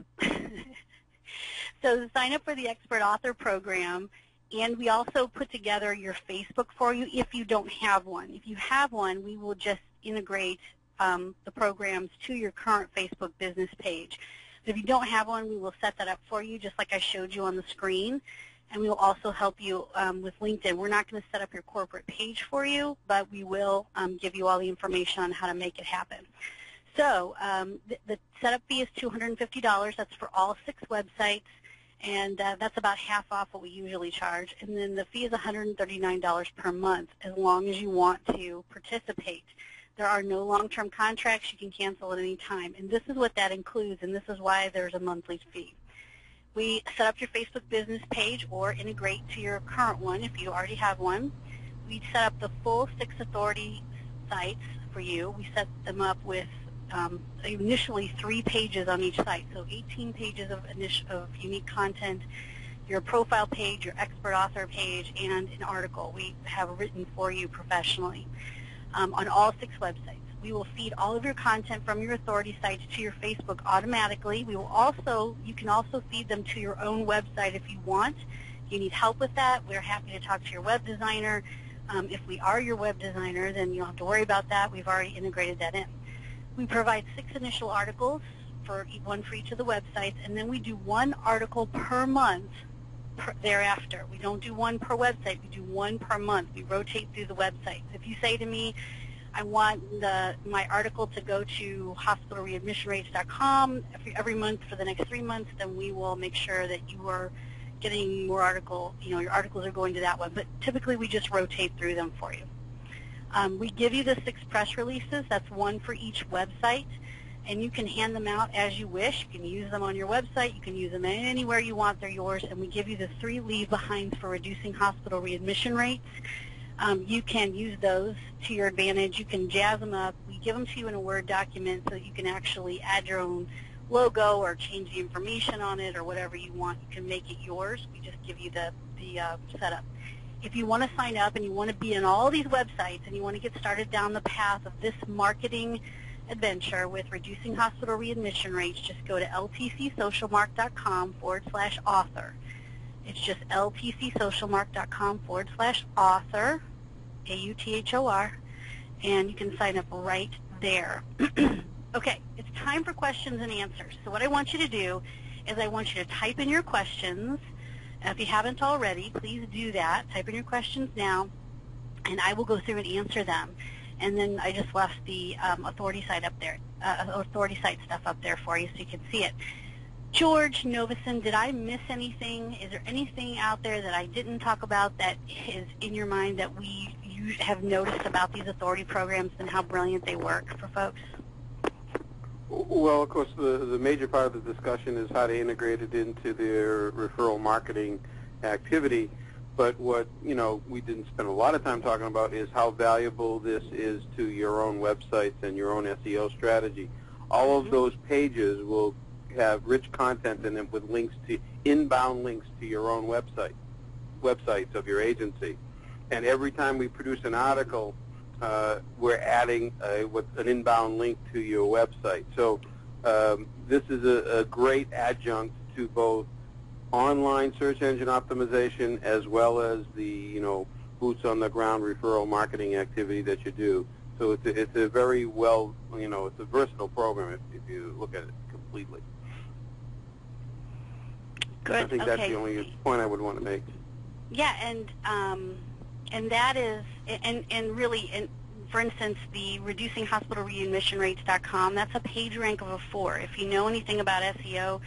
So sign up for the Expert Author Program, and we also put together your Facebook for you if you don't have one. If you have one, we will just integrate the programs to your current Facebook business page. If you don't have one, we will set that up for you, just like I showed you on the screen, and we will also help you with LinkedIn. We're not going to set up your corporate page for you, but we will give you all the information on how to make it happen. So the setup fee is $250. That's for all 6 websites, and that's about half off what we usually charge. And then the fee is $139 per month as long as you want to participate. There are no long-term contracts. You can cancel at any time. And this is what that includes, and this is why there's a monthly fee. We set up your Facebook business page or integrate to your current one if you already have one. We set up the full 6 authority sites for you. We set them up with initially 3 pages on each site, so 18 pages of unique content, your profile page, your expert author page, and an article we have written for you professionally. On all 6 websites. We will feed all of your content from your authority sites to your Facebook automatically. We will also, you can also feed them to your own website if you want. If you need help with that, we're happy to talk to your web designer. If we are your web designer, then you don't have to worry about that. We've already integrated that in. We provide 6 initial articles, one for each of the websites, and then we do 1 article per month thereafter. We don't do 1 per website. We do 1 per month. We rotate through the websites. If you say to me, I want my article to go to hospitalreadmissionrates.com every month for the next 3 months, then we will make sure that you are getting more article, your articles are going to that one. But typically we just rotate through them for you. We give you the 6 press releases. That's 1 for each website. And you can hand them out as you wish. You can use them on your website. You can use them anywhere you want. They're yours. And we give you the 3 leave behinds for reducing hospital readmission rates. You can use those to your advantage. You can jazz them up. We give them to you in a Word document so that you can actually add your own logo or change the information on it or whatever you want. You can make it yours. We just give you the setup. If you want to sign up and you want to be in all these websites and you want to get started down the path of this marketing adventure with reducing hospital readmission rates, just go to ltcsocialmark.com/author. It's just ltcsocialmark.com/author, AUTHOR, and you can sign up right there. Okay, it's time for questions and answers. So what I want you to do is I want you to type in your questions. If you haven't already, please do that. Type in your questions now, and I will go through and answer them. And then I just left the authority site up there, authority site stuff up there for you so you can see it. George Novison, did I miss anything? Is there anything out there that I didn't talk about that is in your mind that you have noticed about these authority programs and how brilliant they work for folks? Well, of course, the major part of the discussion is how to integrate it into their referral marketing activity. But what, we didn't spend a lot of time talking about is how valuable this is to your own websites and your own SEO strategy. All of those pages will have rich content in them with links to inbound links to your own websites of your agency. And every time we produce an article, we're adding an inbound link to your website. So this is a great adjunct to both online search engine optimization as well as the boots on the ground referral marketing activity that you do. So it's a very well it's a versatile program if you look at it completely. Good. I think that's the only point I would want to make. Yeah, and that is and really for instance, the reducinghospitalreadmissionrates.com, that's a page rank of a 4. If you know anything about SEO,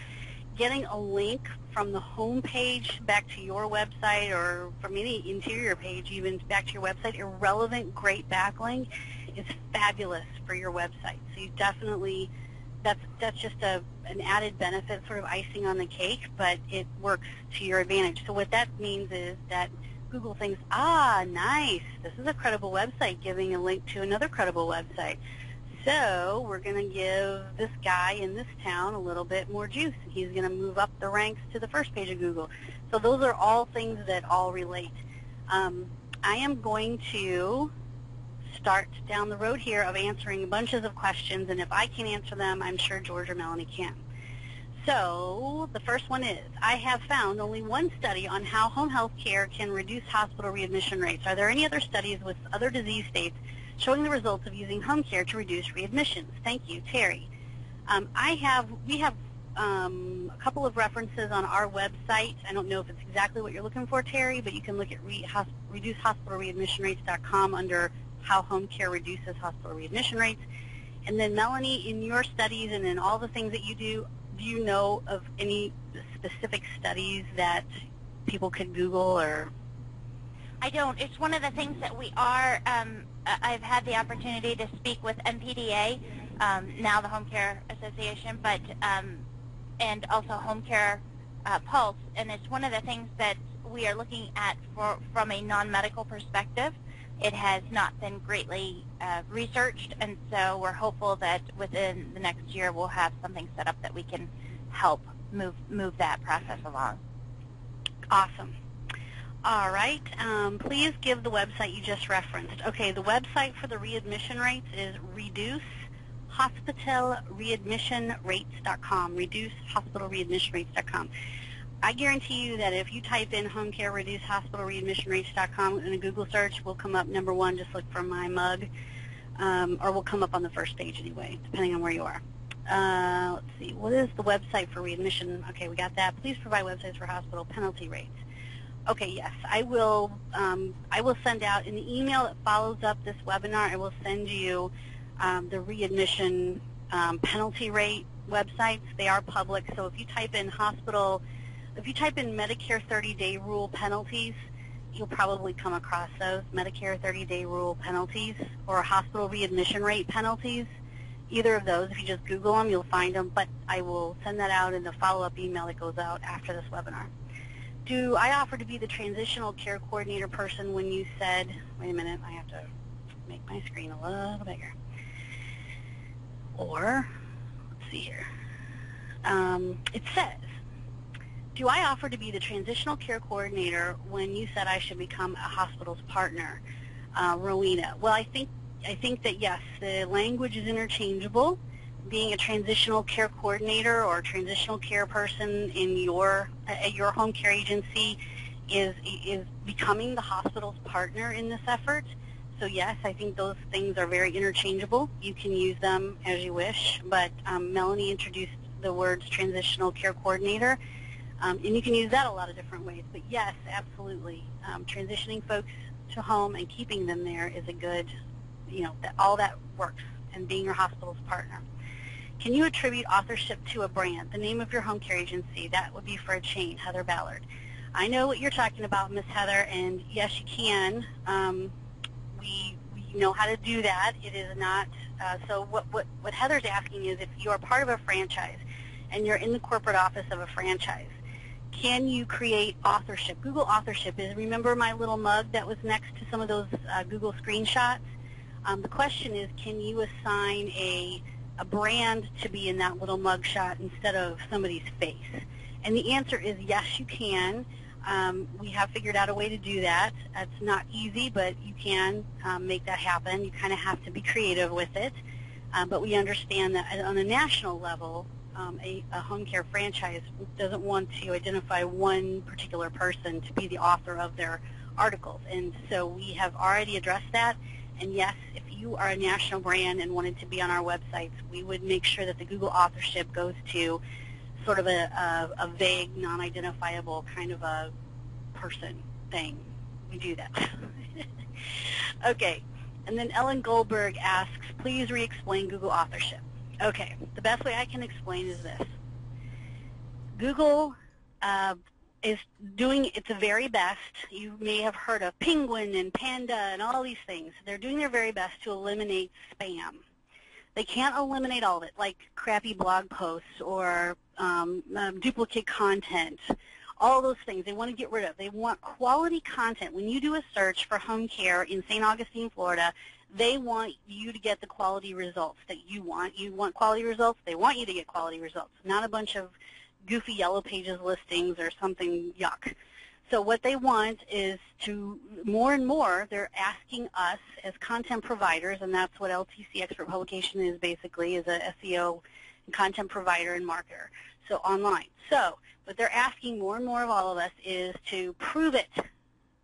getting a link from the home page back to your website or from any interior page even back to your website, irrelevant, great backlink is fabulous for your website. So you definitely, that's just an added benefit, sort of icing on the cake, but it works to your advantage. So what that means is that Google thinks, nice, this is a credible website giving a link to another credible website. So we're going to give this guy in this town a little bit more juice. He's going to move up the ranks to the first page of Google. So those are all things that all relate. I am going to start down the road here of answering bunches of questions, and if I can answer them, I'm sure George or Melanie can. So the first one is, I have found only one study on how home health care can reduce hospital readmission rates. Are there any other studies with other disease states showing the results of using home care to reduce readmissions? Thank you, Terry. We have a couple of references on our website. I don't know if it's exactly what you're looking for, Terry, but you can look at reducehospitalreadmissionrates.com under how home care reduces hospital readmission rates. And then, Melanie, in your studies and in all the things that you do you know of any specific studies that people could Google or? I don't. It's one of the things that we are, I've had the opportunity to speak with MPDA, now the Home Care Association, but and also Home Care Pulse, and it's one of the things that we are looking at from a non-medical perspective. It has not been greatly researched, and so we're hopeful that within the next year we'll have something set up that we can help move that process along. Awesome. All right. Please give the website you just referenced. Okay, the website for the readmission rates is reducehospitalreadmissionrates.com, reducehospitalreadmissionrates.com. I guarantee you that if you type in home care reduce hospital readmissionrates.com in a Google search, we'll come up number 1, just look for my mug, or we'll come up on the first page anyway, depending on where you are. Let's see, what is the website for readmission? Okay, we got that. Please provide websites for hospital penalty rates. Okay, yes, I will send out in the email that follows up this webinar, I will send you the readmission penalty rate websites. They are public, so if you type in Medicare 30-day rule penalties, you'll probably come across those, Medicare 30-day rule penalties or hospital readmission rate penalties. Either of those, if you just Google them, you'll find them, but I will send that out in the follow-up email that goes out after this webinar. Do I offer to be the transitional care coordinator person when you said, wait a minute, I have to make my screen a little bigger. Or, let's see here. It says, do I offer to be the transitional care coordinator when you said I should become a hospital's partner? Rowena. Well, I think I think that, yes, the language is interchangeable. Being a transitional care coordinator or transitional care person in at your home care agency is becoming the hospital's partner in this effort. So yes, I think those things are very interchangeable. You can use them as you wish, but Melanie introduced the words transitional care coordinator, and you can use that a lot of different ways. But yes, absolutely, transitioning folks to home and keeping them there is a good, all that works, and being your hospital's partner. Can you attribute authorship to a brand? The name of your home care agency, that would be for a chain, Heather Ballard. I know what you're talking about, Miss Heather, and yes, you can. We know how to do that. It is not, so what Heather's asking is if you are part of a franchise and you're in the corporate office of a franchise, can you create authorship? Google authorship is, remember my little mug that was next to some of those Google screenshots? The question is, can you assign a brand to be in that little mug shot instead of somebody's face? And the answer is yes, you can. We have figured out a way to do that. It's not easy, but you can make that happen. You kind of have to be creative with it. But we understand that on a national level, a home care franchise doesn't want to identify one particular person to be the author of their articles. And so we have already addressed that. And yes, if you are a national brand and wanted to be on our websites, we would make sure that the Google authorship goes to sort of a vague, non-identifiable kind of a person thing. We do that. Okay. And then Ellen Goldberg asks, please re-explain Google authorship. Okay. The best way I can explain is this. Google is doing its very best. You may have heard of Penguin and Panda and all these things. They're doing their very best to eliminate spam. They can't eliminate all of it, like crappy blog posts or duplicate content, all those things they want to get rid of. They want quality content. When you do a search for home care in St. Augustine, Florida, they want you to get the quality results that you want. You want quality results, they want you to get quality results, not a bunch of goofy yellow pages listings or something yuck. So what they want is to, more and more, they're asking us as content providers, and that's what LTC Expert Publication is basically, is a SEO and content provider and marketer, so online. So what they're asking more and more of all of us is to prove it.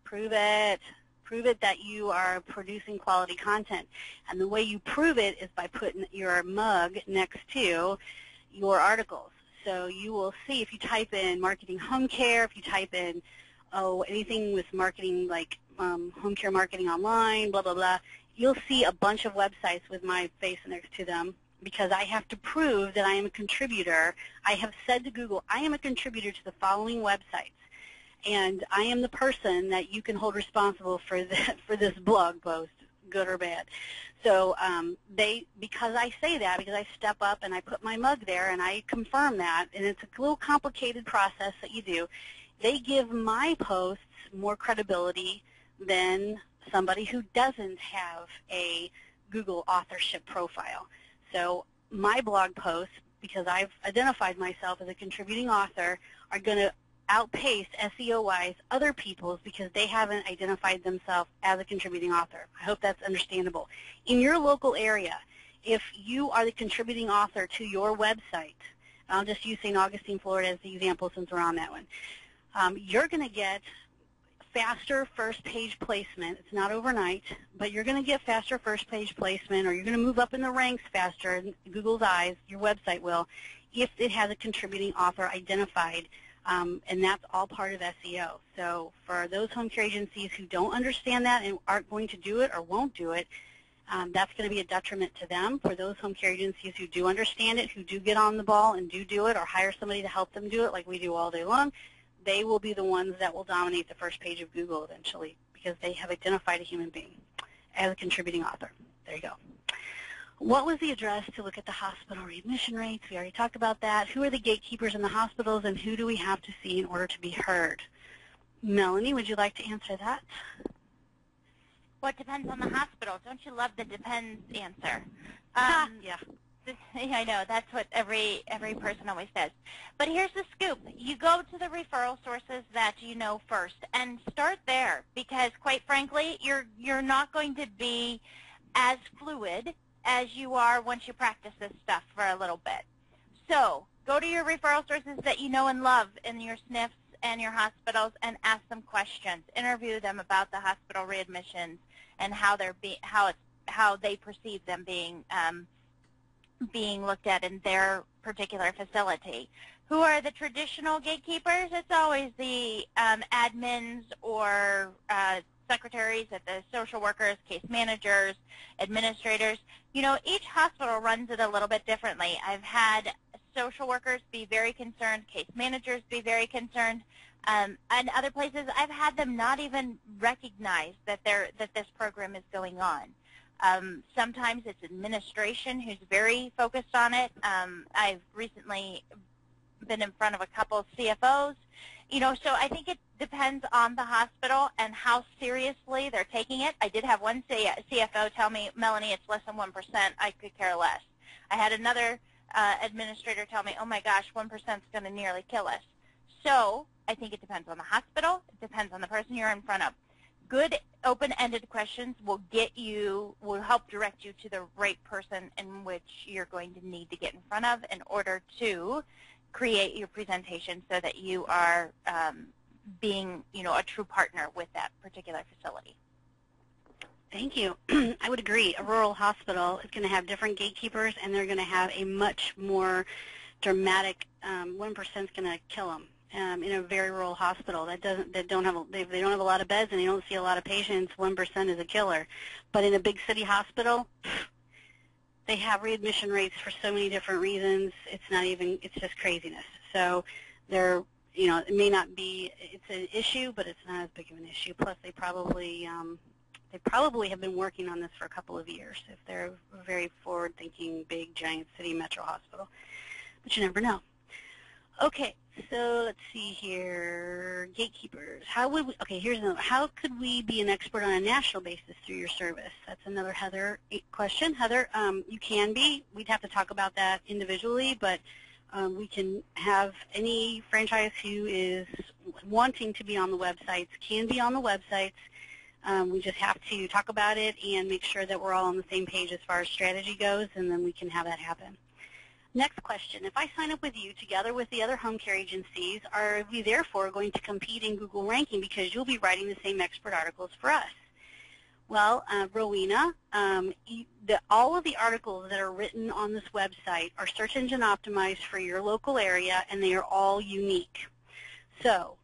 Prove it. Prove it that you are producing quality content. And the way you prove it is by putting your mug next to your articles. So you will see if you type in marketing home care, if you type in anything with marketing like home care marketing online, blah, blah, blah, you'll see a bunch of websites with my face next to them because I have to prove that I am a contributor. I have said to Google, I am a contributor to the following websites, and I am the person that you can hold responsible for this blog post, good or bad. So because I say that, because I step up and I put my mug there and I confirm that, and it's a little complicated process that you do, they give my posts more credibility than somebody who doesn't have a Google authorship profile. So my blog posts, because I've identified myself as a contributing author, are going to outpace SEO-wise other people's because they haven't identified themselves as a contributing author. I hope that's understandable. In your local area, if you are the contributing author to your website, I'll just use St. Augustine, Florida as the example since we're on that one, you're going to get faster first page placement. It's not overnight, but you're going to get faster first page placement, or you're going to move up in the ranks faster in Google's eyes, your website will, if it has a contributing author identified, and that's all part of SEO. So for those home care agencies who don't understand that and aren't going to do it or won't do it, that's going to be a detriment to them. For those home care agencies who do understand it, who do get on the ball and do it, or hire somebody to help them do it like we do all day long, they will be the ones that will dominate the first page of Google eventually because they have identified a human being as a contributing author. There you go. What was the address to look at the hospital readmission rates? We already talked about that. Who are the gatekeepers in the hospitals, and who do we have to see in order to be heard? Melanie, would you like to answer that? Well, it depends on the hospital. Don't you love the depends answer? Yeah. I know, that's what every person always says. But here's the scoop. You go to the referral sources that you know first and start there because, quite frankly, you're not going to be as fluid as you are once you practice this stuff for a little bit. So go to your referral sources that you know and love in your SNFs and your hospitals and ask them questions. Interview them about the hospital readmissions and how they perceive them being looked at in their particular facility. Who are the traditional gatekeepers? It's always the admins or secretaries, at the social workers, case managers, administrators. You know, each hospital runs it a little bit differently. I've had social workers be very concerned, case managers be very concerned, and other places I've had them not even recognize that this program is going on. Sometimes it's administration who's very focused on it. I've recently been in front of a couple of CFOs. You know, so I think it depends on the hospital and how seriously they're taking it. I did have one CFO tell me, Melanie, it's less than 1%. I could care less. I had another administrator tell me, oh my gosh, 1% is going to nearly kill us. So I think it depends on the hospital. It depends on the person you're in front of. Good open-ended questions will help direct you to the right person in which you're going to need to get in front of in order to create your presentation so that you are being, you know, a true partner with that particular facility. Thank you. I would agree. A rural hospital is going to have different gatekeepers, and they're going to have a much more dramatic 1% is going to kill them. In a very rural hospital they don't have a lot of beds and they don't see a lot of patients, 1% is a killer. But in a big city hospital, they have readmission rates for so many different reasons. It's just craziness. So they're, you know, it may not be, it's an issue, but it's not as big of an issue. Plus they probably have been working on this for a couple of years if they're a very forward-thinking, big, giant city metro hospital. But you never know. Okay, so let's see here. Gatekeepers. Here's another. How could we be an expert on a national basis through your service? That's another Heather question. Heather, you can be. We'd have to talk about that individually, but we can have any franchise who is wanting to be on the websites can be on the websites. We just have to talk about it and make sure that we're all on the same page as far as strategy goes, and then we can have that happen. Next question. If I sign up with you together with the other home care agencies, are we therefore going to compete in Google ranking because you'll be writing the same expert articles for us? Well, Rowena, all of the articles that are written on this website are search engine optimized for your local area, and they are all unique. So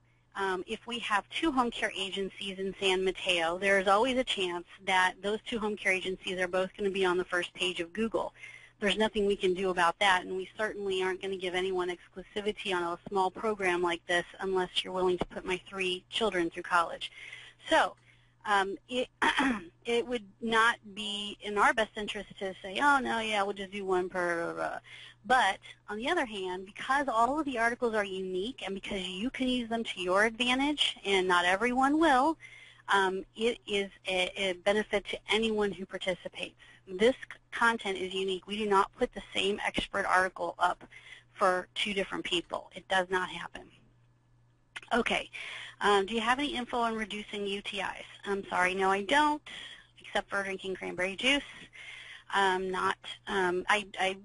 if we have 2 home care agencies in San Mateo, there is always a chance that those 2 home care agencies are both going to be on the first page of Google. There's nothing we can do about that, and we certainly aren't going to give anyone exclusivity on a small program like this unless you're willing to put my 3 children through college. So it would not be in our best interest to say, oh, no, yeah, we'll just do 1 per. But on the other hand, because all of the articles are unique and because you can use them to your advantage, and not everyone will, it is a benefit to anyone who participates. This content is unique. We do not put the same expert article up for 2 different people. It does not happen. Okay. Do you have any info on reducing UTIs? I'm sorry, no, I don't, except for drinking cranberry juice.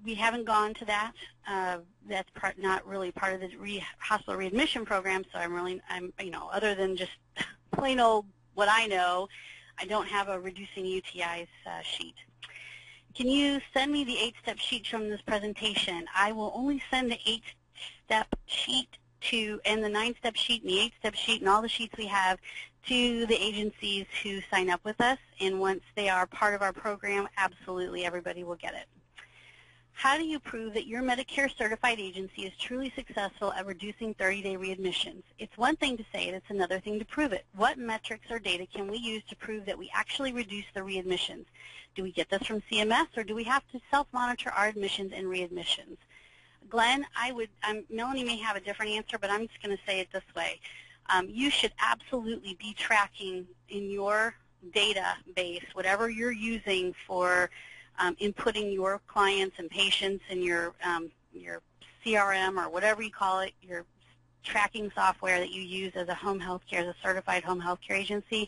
We haven't gone to that. That's not really part of the hospital readmission program. So other than just plain old what I know, I don't have a reducing UTIs sheet. Can you send me the 8-step sheet from this presentation? I will only send the 8-step sheet and the 9-step sheet and the 8-step sheet and all the sheets we have to the agencies who sign up with us. And once they are part of our program, absolutely everybody will get it. How do you prove that your Medicare certified agency is truly successful at reducing 30-day readmissions? It's one thing to say it, it's another thing to prove it. What metrics or data can we use to prove that we actually reduce the readmissions? Do we get this from CMS, or do we have to self-monitor our admissions and readmissions? Glenn, Melanie may have a different answer, but I'm just going to say it this way. You should absolutely be tracking in your database, whatever you're using for inputting your clients and patients in your CRM or whatever you call it, your tracking software that you use as a home health care, as a certified home health care agency.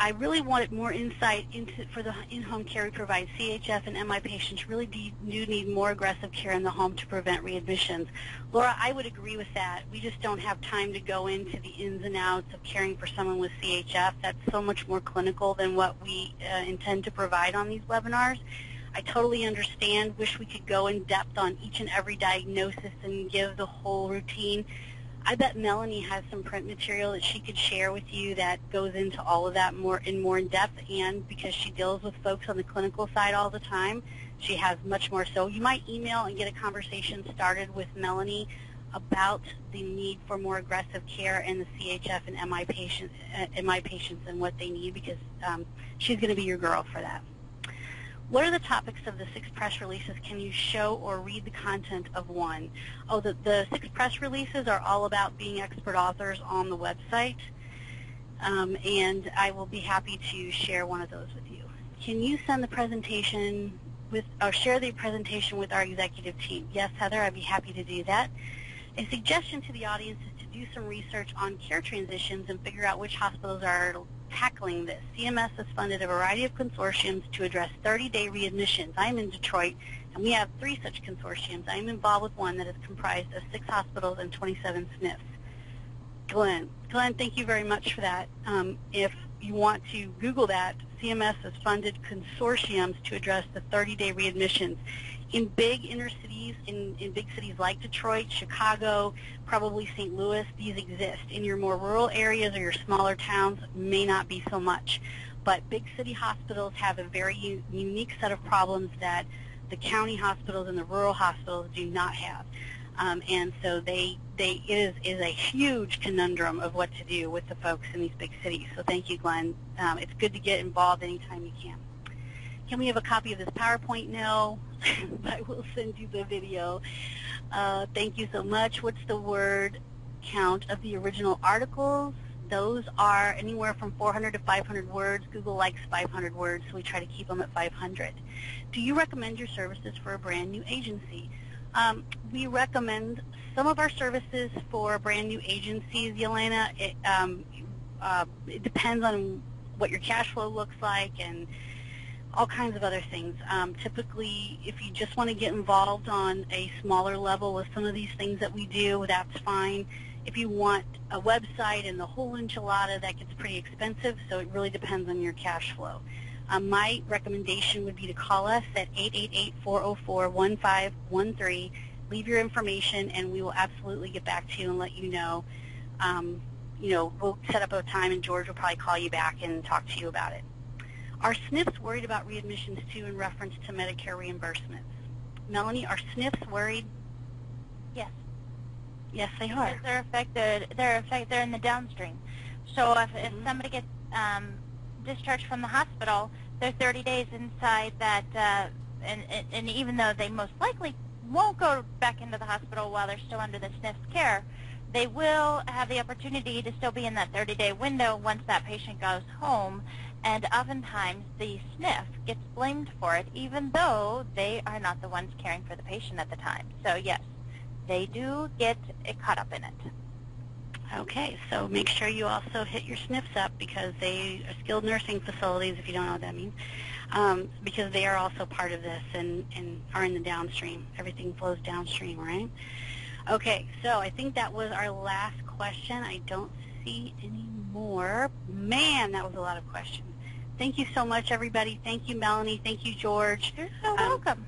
I really wanted more insight into for the in-home care we provide. CHF and MI patients really do need more aggressive care in the home to prevent readmissions. Laura, I would agree with that. We just don't have time to go into the ins and outs of caring for someone with CHF. That's so much more clinical than what we intend to provide on these webinars. I totally understand. Wish we could go in depth on each and every diagnosis and give the whole routine. I bet Melanie has some print material that she could share with you that goes into all of that more in depth, and because she deals with folks on the clinical side all the time, she has much more. So you might email and get a conversation started with Melanie about the need for more aggressive care in the CHF and MI patients and what they need, because she's going to be your girl for that. What are the topics of the 6 press releases? Can you show or read the content of one? Oh, the 6 press releases are all about being expert authors on the website, and I will be happy to share one of those with you. Can you send the presentation with, or share the presentation with our executive team? Yes, Heather, I'd be happy to do that. A suggestion to the audience is to do some research on care transitions and figure out which hospitals are tackling this. CMS has funded a variety of consortiums to address 30-day readmissions. I'm in Detroit, and we have 3 such consortiums. I'm involved with one that is comprised of 6 hospitals and 27 SNFs. Glenn, thank you very much for that. If you want to Google that, CMS has funded consortiums to address the 30-day readmissions. In big inner cities, in big cities like Detroit, Chicago, probably St. Louis, these exist. In your more rural areas or your smaller towns, may not be so much. But big city hospitals have a very unique set of problems that the county hospitals and the rural hospitals do not have. And so it is a huge conundrum of what to do with the folks in these big cities. So thank you, Glenn. It's good to get involved anytime you can. Can we have a copy of this PowerPoint? No, but I will send you the video. Thank you so much. What's the word count of the original articles? Those are anywhere from 400 to 500 words. Google likes 500 words, so we try to keep them at 500. Do you recommend your services for a brand new agency? We recommend some of our services for brand new agencies, Yelena. It depends on what your cash flow looks like and all kinds of other things. Typically, if you just want to get involved on a smaller level with some of these things that we do, that's fine. If you want a website and the whole enchilada, that gets pretty expensive, so it really depends on your cash flow. My recommendation would be to call us at 888-404-1513. Leave your information, and we will absolutely get back to you and let you know. We'll set up a time, and George will probably call you back and talk to you about it. Are SNFs worried about readmissions, too, in reference to Medicare reimbursements? Melanie, are SNFs worried? Yes. Yes, they are. Because they're affected. They're in the downstream. So if somebody gets discharged from the hospital, they're 30 days inside that, and even though they most likely won't go back into the hospital while they're still under the SNF's care, they will have the opportunity to still be in that 30-day window once that patient goes home, and oftentimes the SNF gets blamed for it, even though they are not the ones caring for the patient at the time. So yes, they do get caught up in it. Okay, so make sure you also hit your SNFs up, because they are skilled nursing facilities, if you don't know what that means, because they are also part of this and are in the downstream. Everything flows downstream, right? Okay, so I think that was our last question. I don't see any more. Man, that was a lot of questions. Thank you so much, everybody. Thank you, Melanie. Thank you, George. You're so welcome.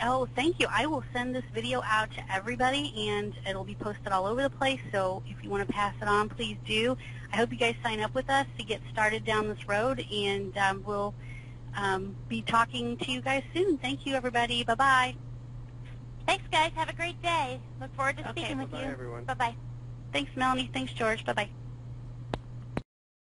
Oh, thank you. I will send this video out to everybody, and it'll be posted all over the place, so if you want to pass it on, please do. I hope you guys sign up with us to get started down this road, and we'll be talking to you guys soon. Thank you, everybody. Bye-bye. Thanks, guys. Have a great day. Look forward to speaking with you. Bye-bye, everyone. Bye-bye. Thanks, Melanie. Thanks, George. Bye-bye.